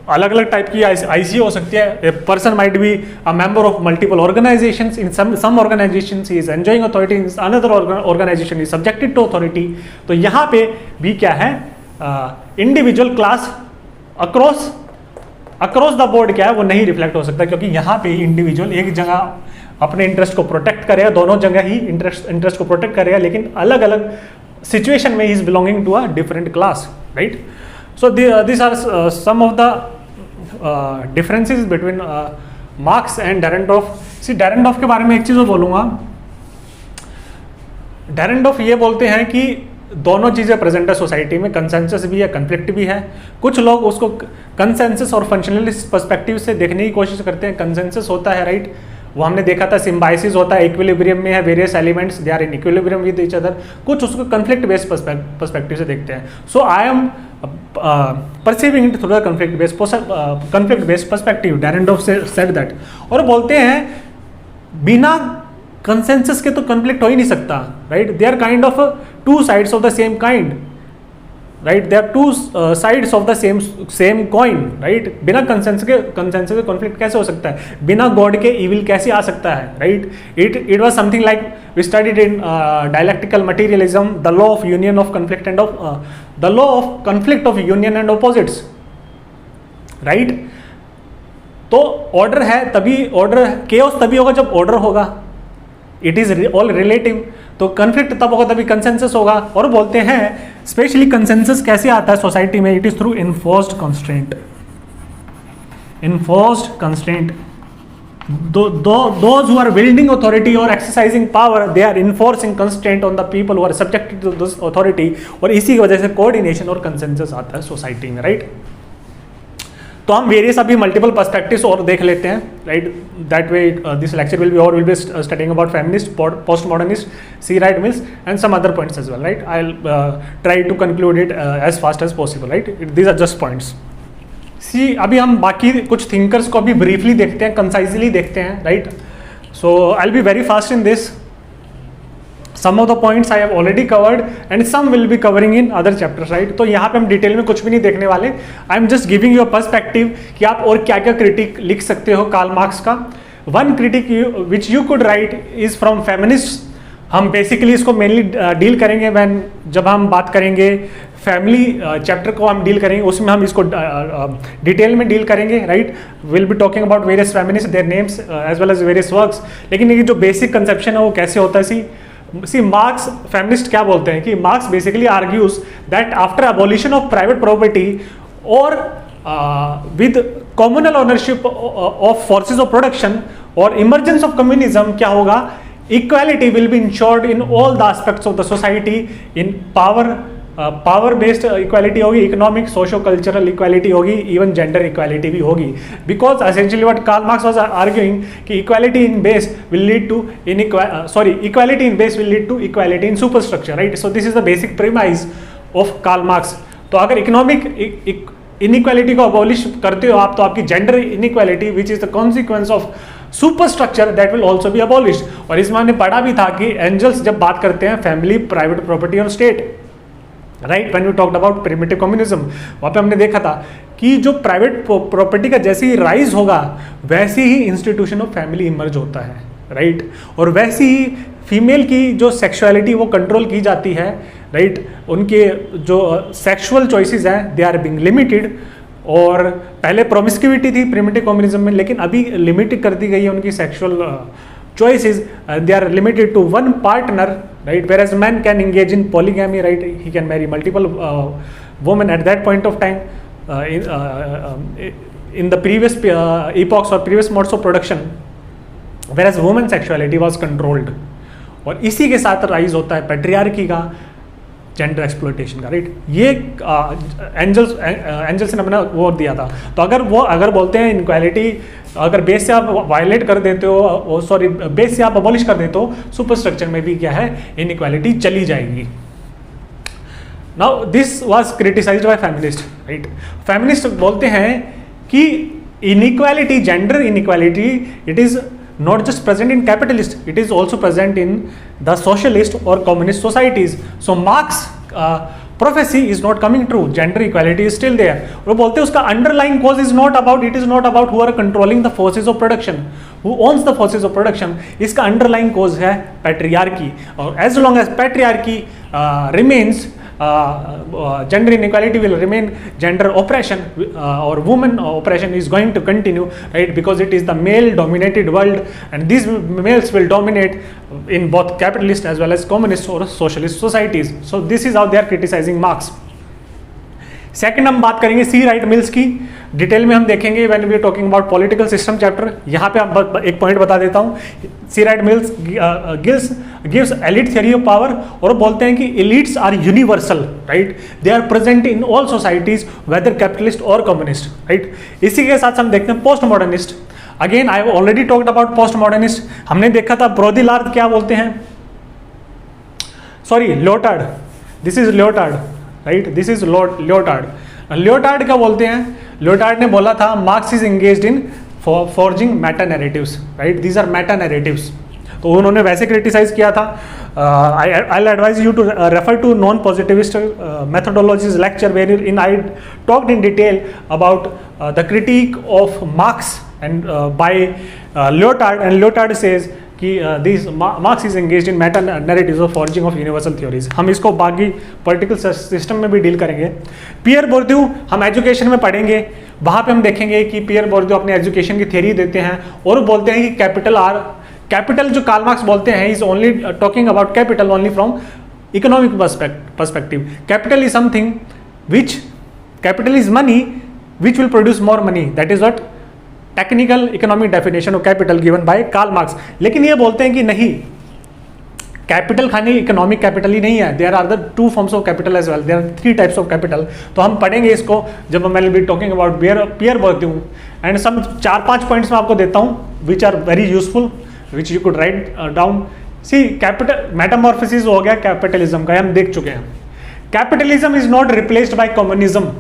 अलग अलग टाइप की ICA हो सकती है। A person might be a member of multiple organizations. In some organizations he is enjoying authority, in another organization is subjected to authority. तो यहाँ पे भी क्या है, individual class across the board क्या है, वो नहीं रिफ्लेक्ट हो सकता, क्योंकि यहाँ पे इंडिविजुअल एक जगह अपने इंटरेस्ट को प्रोटेक्ट करेगा, दोनों जगह ही इंटरेस्ट को प्रोटेक्ट करेगा, लेकिन अलग अलग सिचुएशन में he is belonging to a different class, right. So this are some of the differences between Marx and Dahrendorf. See Dahrendorf के बारे में एक चीज़ मैं बोलूँगा, डेरेंडॉर्फ ये बोलते हैं कि दोनों चीज़ें प्रेजेंट है सोसाइटी में, कंसेंसस भी है, कॉन्फ्लिक्ट भी है। कुछ लोग उसको कंसेंसस और फंक्शनलिस्ट पर्सपेक्टिव से देखने की कोशिश करते हैं। कंसेंसस होता है, राइट, वो हमने देखा था, सिम्बाइसिस होता है, इक्विलिब्रियम में है, various elements they are in equilibrium with each other. कुछ उसको कॉन्फ्लिक्ट बेस्ड पर्सपेक्टिव से देखते हैं। So I am perceiving it through the conflict based perspective, Dahrendorf said that. और बोलते हैं बिना कंसेंसस के तो कॉन्फ्लिक्ट हो ही नहीं सकता, right. They are kind of two sides of the same kind, right, they are two sides of the same coin, right. बिना कंसेंसस के कॉन्फ्लिक्ट कैसे हो सकता है, बिना गॉड के इविल कैसे आ सकता है, right. It was something like we studied in dialectical materialism the law of union of conflict and of the law of conflict of union and opposites, right. तो ऑर्डर है तभी, ऑर्डर केओस तभी होगा जब ऑर्डर होगा, it is all relative. तो conflict तब होगा तभी कंसेंसस होगा। और बोलते हैं स्पेशली कंसेंसस कैसे आता है सोसाइटी में, it is through enforced constraint. Enforced constraint, those who are wielding authority or exercising power, they are enforcing constraint on the people who are subjected to this authority, और इसी की वजह से coordination और कंसेंसस आता है society में, right. तो हम वेरियस अभी मल्टीपल पर्सपेक्टिव्स और देख लेते हैं, right. That way this lecture will be studying about feminist, post modernist, C Wright Mills and some other points as well, right. I will try to conclude it as fast as possible, right. These are just points. See अभी हम बाकी कुछ thinkers को अभी briefly देखते हैं, concisely देखते हैं, right. So I will be very fast in this. Some of the points I have already covered and some will be covering in other chapters, right? तो यहाँ पे हम डिटेल में कुछ भी नहीं देखने वाले। I am just giving you a perspective कि आप और क्या क्या क्रिटिक लिख सकते हो कार्ल मार्क्स का। One critic which you could write is from feminists। हम बेसिकली इसको मेनली डील करेंगे जब हम बात करेंगे फैमिली चैप्टर को हम डील करेंगे, उसमें हम इसको डिटेल में डील करेंगे, right. Will be talking about various feminist, their names as well as various works. लेकिन ये जो बेसिक कंसेप्शन है वो कैसे होता है, सी मार्क्स, फेमिनिस्ट क्या बोलते हैं कि Marx basically argues that after abolition of private property और with communal ownership of forces of production और इमर्जेंस ऑफ कम्युनिज्म क्या होगा, equality will be ensured in all the aspects of the society, in power based equality होगी, economic socio cultural equality होगी, even gender equality भी होगी। Because essentially what Karl Marx was arguing कि equality in base will lead to equality in base will lead to equality in superstructure, right. So this is the basic premise of Karl Marx. तो अगर economic inequality को abolish करते हो आप, तो आपकी gender inequality which is the consequence of superstructure that will also be abolished. और इसमें हमने पढ़ा भी था कि एंजल्स जब बात करते हैं फैमिली, प्राइवेट प्रॉपर्टी और state, right, when we talked about primitive communism, वहाँ पे हमने देखा था कि जो प्राइवेट प्रॉपर्टी का जैसे ही राइज होगा वैसे ही इंस्टीट्यूशन ऑफ फैमिली इमर्ज होता है, राइट। और वैसे ही फीमेल की जो सेक्सुअलिटी वो कंट्रोल की जाती है, राइट। उनके जो सेक्सुअल चॉइसेस हैं दे आर बीइंग लिमिटेड। और पहले प्रोमिस्क्यूइटी थी प्रिमिटिव कम्युनिज्म में, लेकिन अभी लिमिटेड कर दी गई है उनकी sexual choices, they are limited to one partner, right, whereas man can engage in polygamy, right, he can marry multiple women at that point of time in the previous epochs or previous modes of production, whereas woman sexuality was controlled। और इसी के साथ rise होता है patriarchy का, gender exploitation का, right. ये angels ने अपना वो दिया था। तो अगर बोलते हैं इनक्वालिटी अगर बेस से आप वायलेट कर देते हो, सॉरी बेस से आप अबॉलिश कर देते हो, सुपर स्ट्रक्चर में भी क्या है, इनइक्वालिटी चली जाएगी। Now this was criticised by feminist, right. Feminist बोलते हैं कि inequality, gender inequality, it is not just present in capitalist, it is also present in the socialist or communist societies. So Marx prophecy is not coming true, gender equality is still there। वो बोलते हैं उसका underlying cause is not about, it is not about who are controlling the forces of production, who owns the forces of production। इसका underlying cause है patriarchy। और as long as patriarchy remains, gender inequality will remain, gender oppression or woman oppression is going to continue, right, because it is the male dominated world and these males will dominate in both capitalist as well as communist or socialist societies। So this is how they are criticizing Marx। Second हम बात करेंगे C Wright Mills की, detail में हम देखेंगे when we are talking about political system chapter. यहाँ पे आप एक पॉइंट बता देता हूँ, C Wright Mills gives elite theory of power, और बोलते हैं कि elites are universal, right, they are present in all societies whether capitalist और कम्युनिस्ट, राइट। इसी के साथ हम देखते हैं post modernist. Again I have already talked about post modernist. हमने देखा था ब्रोदिलार्ड क्या बोलते हैं, sorry Lyotard, this is Lyotard, right, this is Lyotard. Lyotard क्या बोलते हैं, लियोटार्ड ने बोला था Marx is engaged in forging meta narratives, right, these are meta narratives. तो उन्होंने वैसे क्रिटिसाइज किया था I'll advise you to refer to non-positivist methodologies lecture wherein I talked in detail about the critique of Marx and by Lyotard, and Lyotard says कि Marx is engaged in meta narratives of forging of universal theories. हम इसको बाकी political system में भी deal करेंगे. पियर बोर्दियू हम education में पढ़ेंगे, वहाँ पे हम देखेंगे कि पियर बोर्दियू अपने एजुकेशन की थ्योरी देते हैं और वो बोलते हैं कि कैपिटल जो कार्ल मार्क्स बोलते हैं is only talking about capital only from economic perspective. Capital is something which capital is money which will produce more money. That is what technical economic definition of capital given by Karl Marx. लेकिन ये बोलते हैं कि नहीं, capital खाली economic capital ही नहीं है, there are the two forms of capital as well, there are 3 types of capital. तो हम पढ़ेंगे इसको जब मैं be talking about Pierre Bourdieu and some 4-5 points मैं आपको देता हूँ which are very useful which you could write down. See, capital metamorphosis हो गया कैपिटलिज्म का, हम देख चुके हैं. Capitalism is not replaced by communism.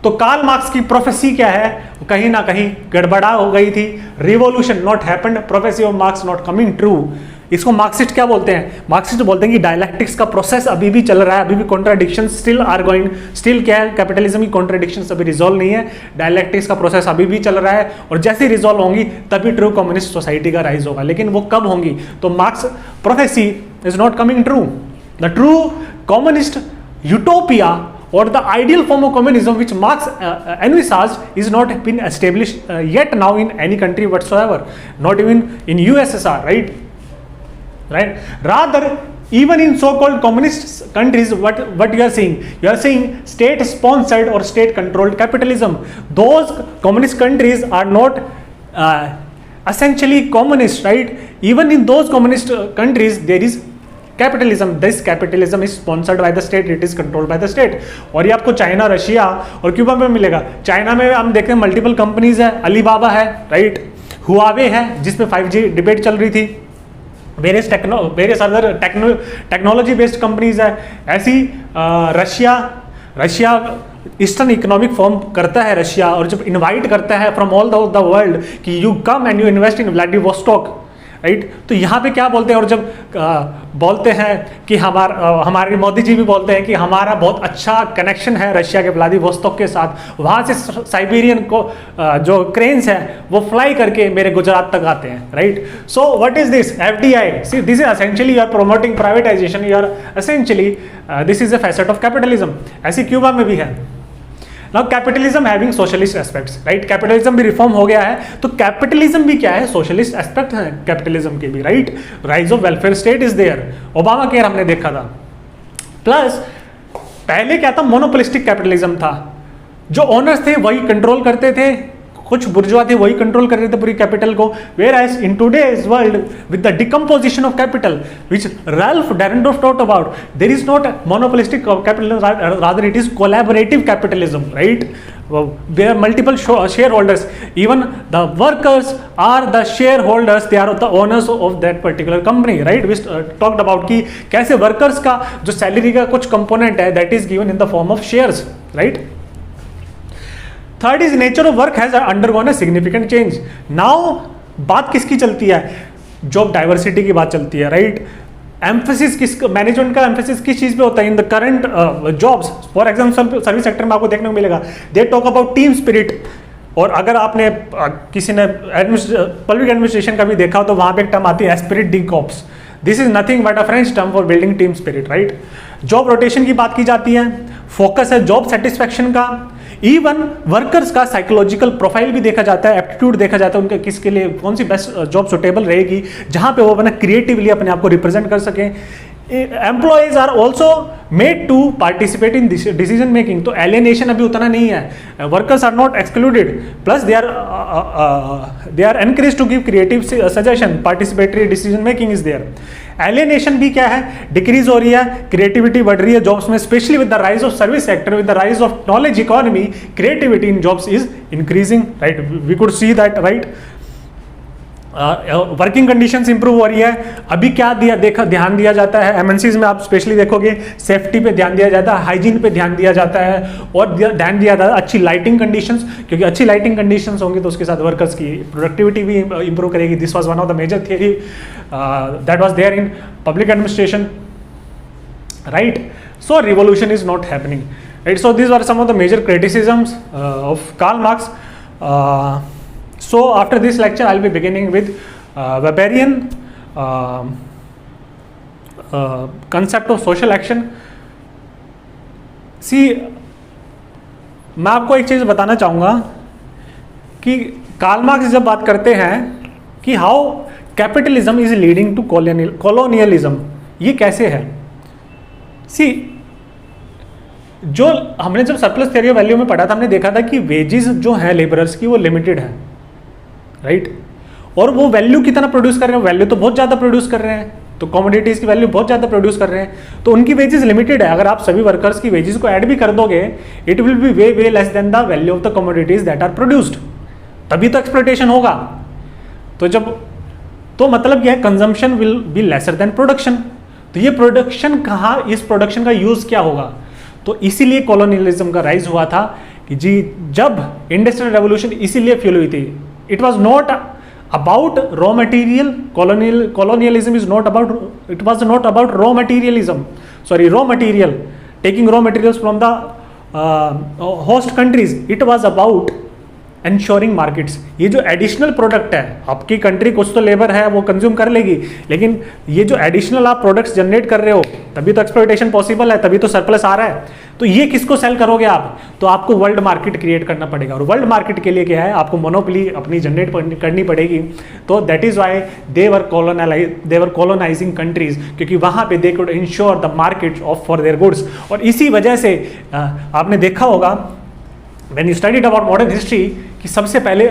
तो कार्ल मार्क्स की प्रोफेसी क्या है, कहीं ना कहीं गड़बड़ा हो गई थी. Revolution not happened, prophecy of marks not coming true. इसको मार्क्सिस्ट क्या बोलते हैं? मार्क्सिस्ट बोलते हैं कि डायलैक्टिक्स का प्रोसेस अभी भी चल रहा है, अभी भी contradiction still are going. Still क्या है, कैपिटलिज्म की कॉन्ट्राडिक्शंस अभी रिजॉल्व नहीं है, डायलैक्टिक्स का प्रोसेस अभी भी चल रहा है, और जैसे रिजॉल्व होंगी तभी ट्रू कम्युनिस्ट सोसाइटी का राइज होगा. लेकिन वो कब होंगी? तो marks prophecy is not coming true. The true communist utopia or the ideal form of communism which Marx envisaged is not been established yet now in any country whatsoever, not even in USSR, right? Rather, even in so-called communist countries, what you are seeing state sponsored or state controlled capitalism. Those communist countries are not essentially communist, right? Even in those communist countries there is capitalism. This capitalism is sponsored by the state, it is controlled by the state. और ये आपको China, Russia और Cuba में मिलेगा. China में हम देखते हैं मल्टीपल कंपनीज है, अलीबाबा है, राइट, हुआवे है जिसपे 5G डिबेट चल रही थी, various other technology based companies है. ऐसी रशिया ईस्टर्न इकोनॉमिक फॉर्म करता है रशिया, और जब इन्वाइट करता है फ्रॉम ऑल द वर्ल्ड कि you come and you invest in Vladivostok, right. तो यहाँ पे क्या बोलते हैं, और जब बोलते हैं कि हमारे मोदी जी भी बोलते हैं कि हमारा बहुत अच्छा कनेक्शन है रशिया के व्लादिवोस्तोक के साथ, वहाँ से साइबेरियन को जो क्रेन्स हैं वो फ्लाई करके मेरे गुजरात तक आते हैं, right. So what is this FDI? See this is essentially you are promoting privatisation, you are essentially this is a facet of capitalism. ऐसी क्यूबा में भी है. Now capitalism having socialist aspects, right. Capitalism भी reform हो गया है, तो capitalism भी क्या है, सोशलिस्ट एस्पेक्ट है कैपिटलिज्म के भी, right. Rise of welfare state is there, Obamacare हमने देखा था. प्लस पहले क्या था, मोनोपोलिस्टिक कैपिटलिज्म था, जो ओनर्स थे वही कंट्रोल करते थे, कुछ बुर्जुआ थे वही कंट्रोल कर रहे थे पूरी कैपिटल को. Whereas in today's world with the decomposition of capital which Ralf Dahrendorf talked about, there is not monopolistic capitalism, rather it is collaborative capitalism, right. There are multiple shareholders. Even the workers are the shareholders. They are the owners of that particular company, right? We talked about कि कैसे workers का जो salary का कुछ component है that is given in the form of shares, right? Third is nature of work has undergone a significant change. Now बात किसकी चलती है? जॉब डाइवर्सिटी की बात चलती है, राइट. एम्फेसिस किस मैनेजमेंट का एम्फेसिस किस चीज पे होता है in the current jobs. For example service sector में आपको देखने को मिलेगा, they talk about team spirit. और अगर आपने किसी ने पब्लिक एडमिनिस्ट्रेशन का भी देखा हो तो वहाँ पे एक टर्म आती है Spirit D cops. This is nothing but a French term for building team spirit, right. Job rotation की बात की जाती है, फोकस है जॉब सेटिस्फैक्शन का. इवन वर्कर्स का साइकोलॉजिकल प्रोफाइल भी देखा जाता है, एप्टीट्यूड देखा जाता है उनके किसके लिए कौन सी बेस्ट जॉब सुटेबल रहेगी, जहां पे वो अपना क्रिएटिवली अपने आप को रिप्रेजेंट कर सकें. Employees are also made to participate in decision making. तो एलियनेशन अभी उतना नहीं है, workers are not excluded, plus they are encourage to give creative suggestion, participatory decision making is there. Alienation भी क्या है, डिक्रीज हो रही है, क्रिएटिविटी बढ़ रही है जॉब्स में, specially with the rise of service sector, with the rise of knowledge economy, creativity in jobs is increasing, right. We could see that, right. Working conditions improve हो रही है। अभी क्या ध्यान दिया जाता है एमएनसीज में, आप स्पेशली देखोगे सेफ्टी पे ध्यान दिया जाता है, हाइजीन पे ध्यान दिया जाता है, और ध्यान दिया जाता है अच्छी लाइटिंग कंडीशंस, क्योंकि अच्छी लाइटिंग कंडीशंस होंगी तो उसके साथ वर्कर्स की प्रोडक्टिविटी भी इंप्रूव करेगी। This was one of the major theory that was there in public administration, right. So revolution is not happening, right. So these are some of the major criticisms of Karl Marx. So after this lecture I'll be beginning with Weberian concept of social action. See, मैं आपको एक चीज़ बताना चाहूँगा कि Karl Marx जब बात करते हैं कि how capitalism is leading to colonialism, ये कैसे है। सी, जो हमने जब सरप्लस थ्योरी ऑफ वैल्यू में पढ़ा था, हमने देखा था कि वेजेस जो है लेबरर्स की वो लिमिटेड है, राइट। और वो वैल्यू कितना प्रोड्यूस कर रहे हैं, वैल्यू तो बहुत ज़्यादा प्रोड्यूस कर रहे हैं, तो कमोडिटीज़ की वैल्यू बहुत ज़्यादा प्रोड्यूस कर रहे हैं, तो उनकी वेजेस लिमिटेड है। अगर आप सभी वर्कर्स की वेजेस को ऐड भी कर दोगे, it will be way less than the value of the commodities that are produced, तभी तो एक्सप्लॉयटेशन होगा। तो मतलब क्या है, consumption will be lesser than production. तो ये प्रोडक्शन कहाँ, इस प्रोडक्शन का यूज़ क्या होगा, तो इसीलिए कॉलोनियलिज्म का राइज हुआ था कि जी जब इंडस्ट्रियल रेवोल्यूशन इसीलिए फ्यूल हुई थी, it was not about raw material, colonialism is not about, it was not about raw materialism, raw material, taking raw materials from the host countries, it was about ensuring markets। ये जो additional product है, आपकी country कुछ तो labour है वो consume कर लेगी, लेकिन ये जो एडिशनल आप प्रोडक्ट्स जनरेट कर रहे हो, तभी तो एक्सप्लॉयटेशन पॉसिबल है, तभी तो सरप्लस आ रहा है। तो ये किसको सेल करोगे आप, तो आपको वर्ल्ड मार्केट क्रिएट करना पड़ेगा, और वर्ल्ड मार्केट के लिए क्या है, आपको मोनोपोली अपनी जनरेट करनी पड़ेगी। तो that is why they were colonising countries, क्योंकि वहाँ पे they could ensure the market of for their goods. और इसी वजह से आपने देखा होगा when you studied about modern history कि सबसे पहले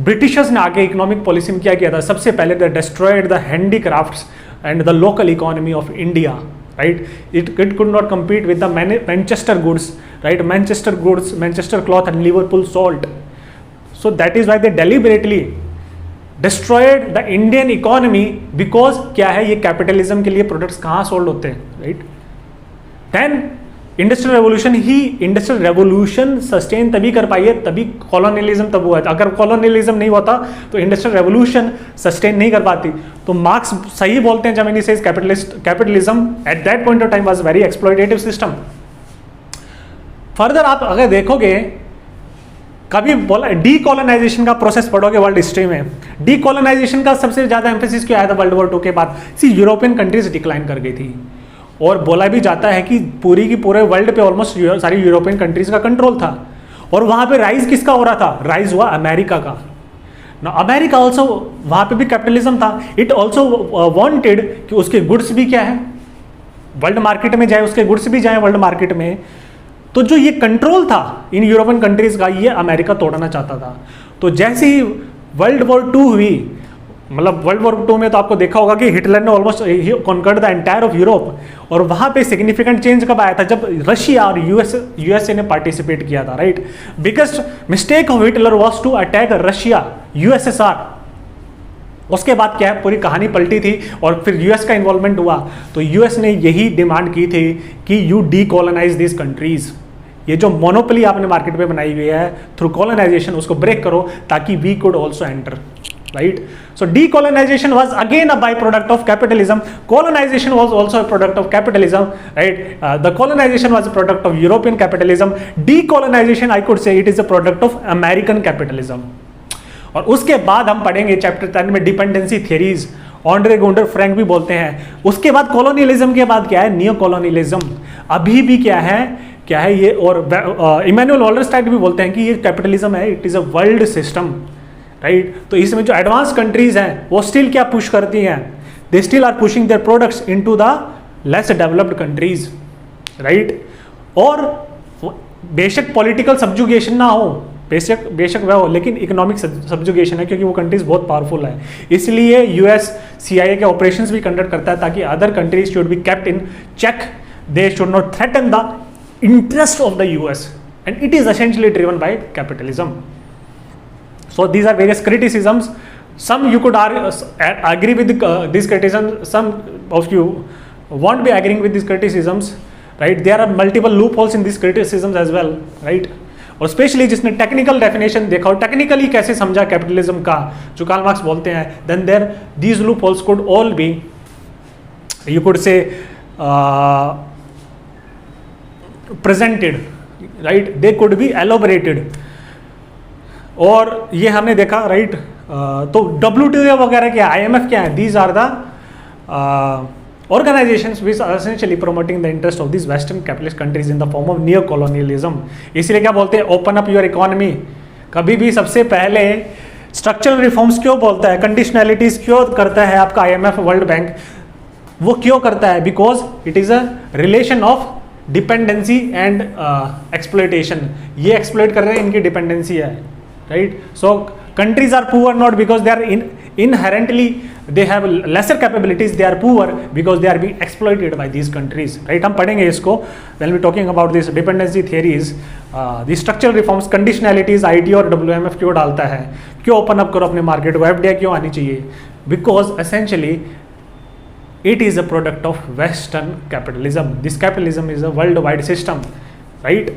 ब्रिटिशर्स ने आके इकोनॉमिक पॉलिसी में क्या किया था, सबसे पहले they destroyed the handicrafts and the local economy of India, right? It could not compete with the Manchester goods, right? Manchester cloth and Liverpool salt. So that is why they deliberately destroyed the Indian economy, because क्या है, ये capitalism के लिए products कहाँ sold होते हैं, right. Then industrial revolution sustain तभी कर पाई है, तभी कॉलोनियलिज्म तब हुआ था। अगर कॉलोनियलिज्म नहीं होता तो इंडस्ट्रियल रेवोल्यूशन सस्टेन नहीं कर पाती। तो मार्क्स सही बोलते हैं जब इन्हीं से capitalism at that point of time was very exploitative system. Further आप अगर देखोगे, कभी बोला डीकोलोनाइजेशन का प्रोसेस पढ़ोगे वर्ल्ड हिस्ट्री में, डीकोलोनाइजेशन का सबसे ज्यादा एम्फेसिस क्यों आया था वर्ल्ड वॉर 2 के बाद। यूरोपियन कंट्रीज डिक्लाइन कर गई थी, और बोला भी जाता है कि पूरी की पूरे वर्ल्ड पे ऑलमोस्ट सारी यूरोपियन कंट्रीज का कंट्रोल था। और वहां पे राइज किसका हो रहा था, राइज हुआ अमेरिका का ना। अमेरिका ऑल्सो, वहां पे भी कैपिटलिज्म था। इट ऑल्सो वांटेड कि उसके गुड्स भी क्या है, वर्ल्ड मार्केट में जाए, उसके गुड्स भी जाए वर्ल्ड मार्केट में। तो जो ये कंट्रोल था इन यूरोपियन कंट्रीज का, ये अमेरिका तोड़ना चाहता था। तो जैसे ही वर्ल्ड वॉर 2 हुई, मतलब वर्ल्ड वॉर 2 में तो आपको देखा होगा कि हिटलर ने almost conquered the entire of Europe. और वहां पे सिग्निफिकेंट चेंज कब आया था, जब रशिया और यूएसए ने पार्टिसिपेट किया था, right. Biggest mistake of Hitler was to attack Russia, USSR. उसके बाद क्या है, पूरी कहानी पलटी थी और फिर यूएस का इन्वॉल्वमेंट हुआ। तो यूएस ने यही डिमांड की थी कि यू डीकोलोनाइज दिस कंट्रीज। ये जो मोनोपोली आपने मार्केट में बनाई हुई है थ्रू कॉलोनाइजेशन, उसको ब्रेक करो ताकि we could also enter, right? So decolonization was again a byproduct of capitalism. Colonization was also a product of capitalism, right? The colonization was a product of European capitalism. Decolonization, I could say, it is a product of American capitalism. और उसके बाद हम पढ़ेंगे chapter 10 में dependency theories, Andre Gundar Frank भी बोलते हैं। उसके बाद कॉलोनियलिज्म के बाद क्या है, नियो कॉलोनियलिज्म। अभी भी क्या है ये, और इमैनुअल वॉलरस्टाइट भी बोलते हैं कि ये कैपिटलिज्म है, it is a world system, right. तो इसमें जो एडवांस कंट्रीज हैं वो स्टिल क्या पुश करती हैं, they still are pushing their products into the less developed countries, right. और बेशक पॉलिटिकल सब्जुगेशन ना हो, बेशक वह हो, लेकिन इकोनॉमिक सब्जुगेशन है, क्योंकि वो कंट्रीज बहुत पावरफुल है। इसलिए यूएस CIA के ऑपरेशंस भी कंडक्ट करता है ताकि other countries should be kept in check, they should not threaten the interest of the US, and it is essentially driven by capitalism. So these are various criticisms. some you could agree with these criticisms, some of you won't be agreeing with these criticisms, right? There are multiple loopholes in these criticisms as well, right? और specially जिसने technical definition देखा और technically कैसे समझा capitalism का, जो Karl Marx बोलते हैं, then there these loopholes could all be, you could say presented, right, they could be elaborated. और ये हमने देखा, राइट. तो WTO वगैरह क्या, IMF क्या है, these are the organizations which are essentially promoting the interest of these western capitalist countries in the form of neo-colonialism. इसलिए क्या बोलते हैं, ओपन अप योर इकोनॉमी. कभी भी सबसे पहले स्ट्रक्चरल रिफॉर्म्स क्यों बोलता है, कंडीशनैलिटीज क्यों करता है आपका IMF, वर्ल्ड बैंक, वो क्यों करता है? Because it is a relation of dependency and exploitation. ये एक्सप्लॉयट कर रहे हैं, इनकी डिपेंडेंसी है, right. So countries are poor not because they are inherently they have lesser capabilities, they are poor because they are being exploited by these countries, right. हम पढ़ेंगे इसको when we talking about this dependency theories. The structural reforms, conditionalities, IT और WMF क्यों डालता है, क्यों open up करो अपने मार्केट को, FDI क्यों आनी चाहिए? Because essentially it is a product of western capitalism. This capitalism is a worldwide system, right.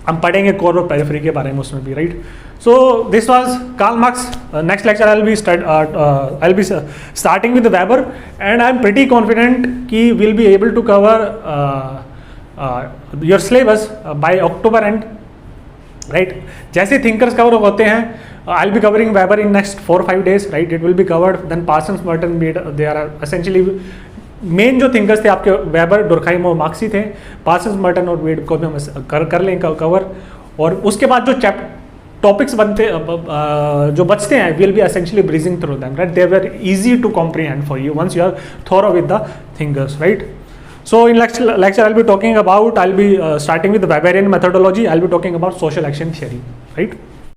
हम पढ़ेंगे कोर और पेरिफेरी के बारे में उसमें भी, right. So this was Karl Marx. Next lecture I will be starting with Weber and I am pretty confident कि will be able to cover your syllabus by October end, right. जैसे thinkers cover होते हैं, I will be covering Weber in next 4-5 days, right. It will be covered. Then Parsons, Merton, Mead, they are essentially main जो thinkers थे आपके, weber, डुरखाइम और marks ही थे. Parsons, Merton और Mead को भी हम कर लें कवर. और उसके बाद जो टॉपिक्स बनते जो बचते हैं, will be essentially breezing through them, right. They were easy to comprehend for you once you are thorough with the thinkers, right. So in next lecture I'll be talking about, I'll be starting with the Weberian methodology. I'll be talking about social action theory, right.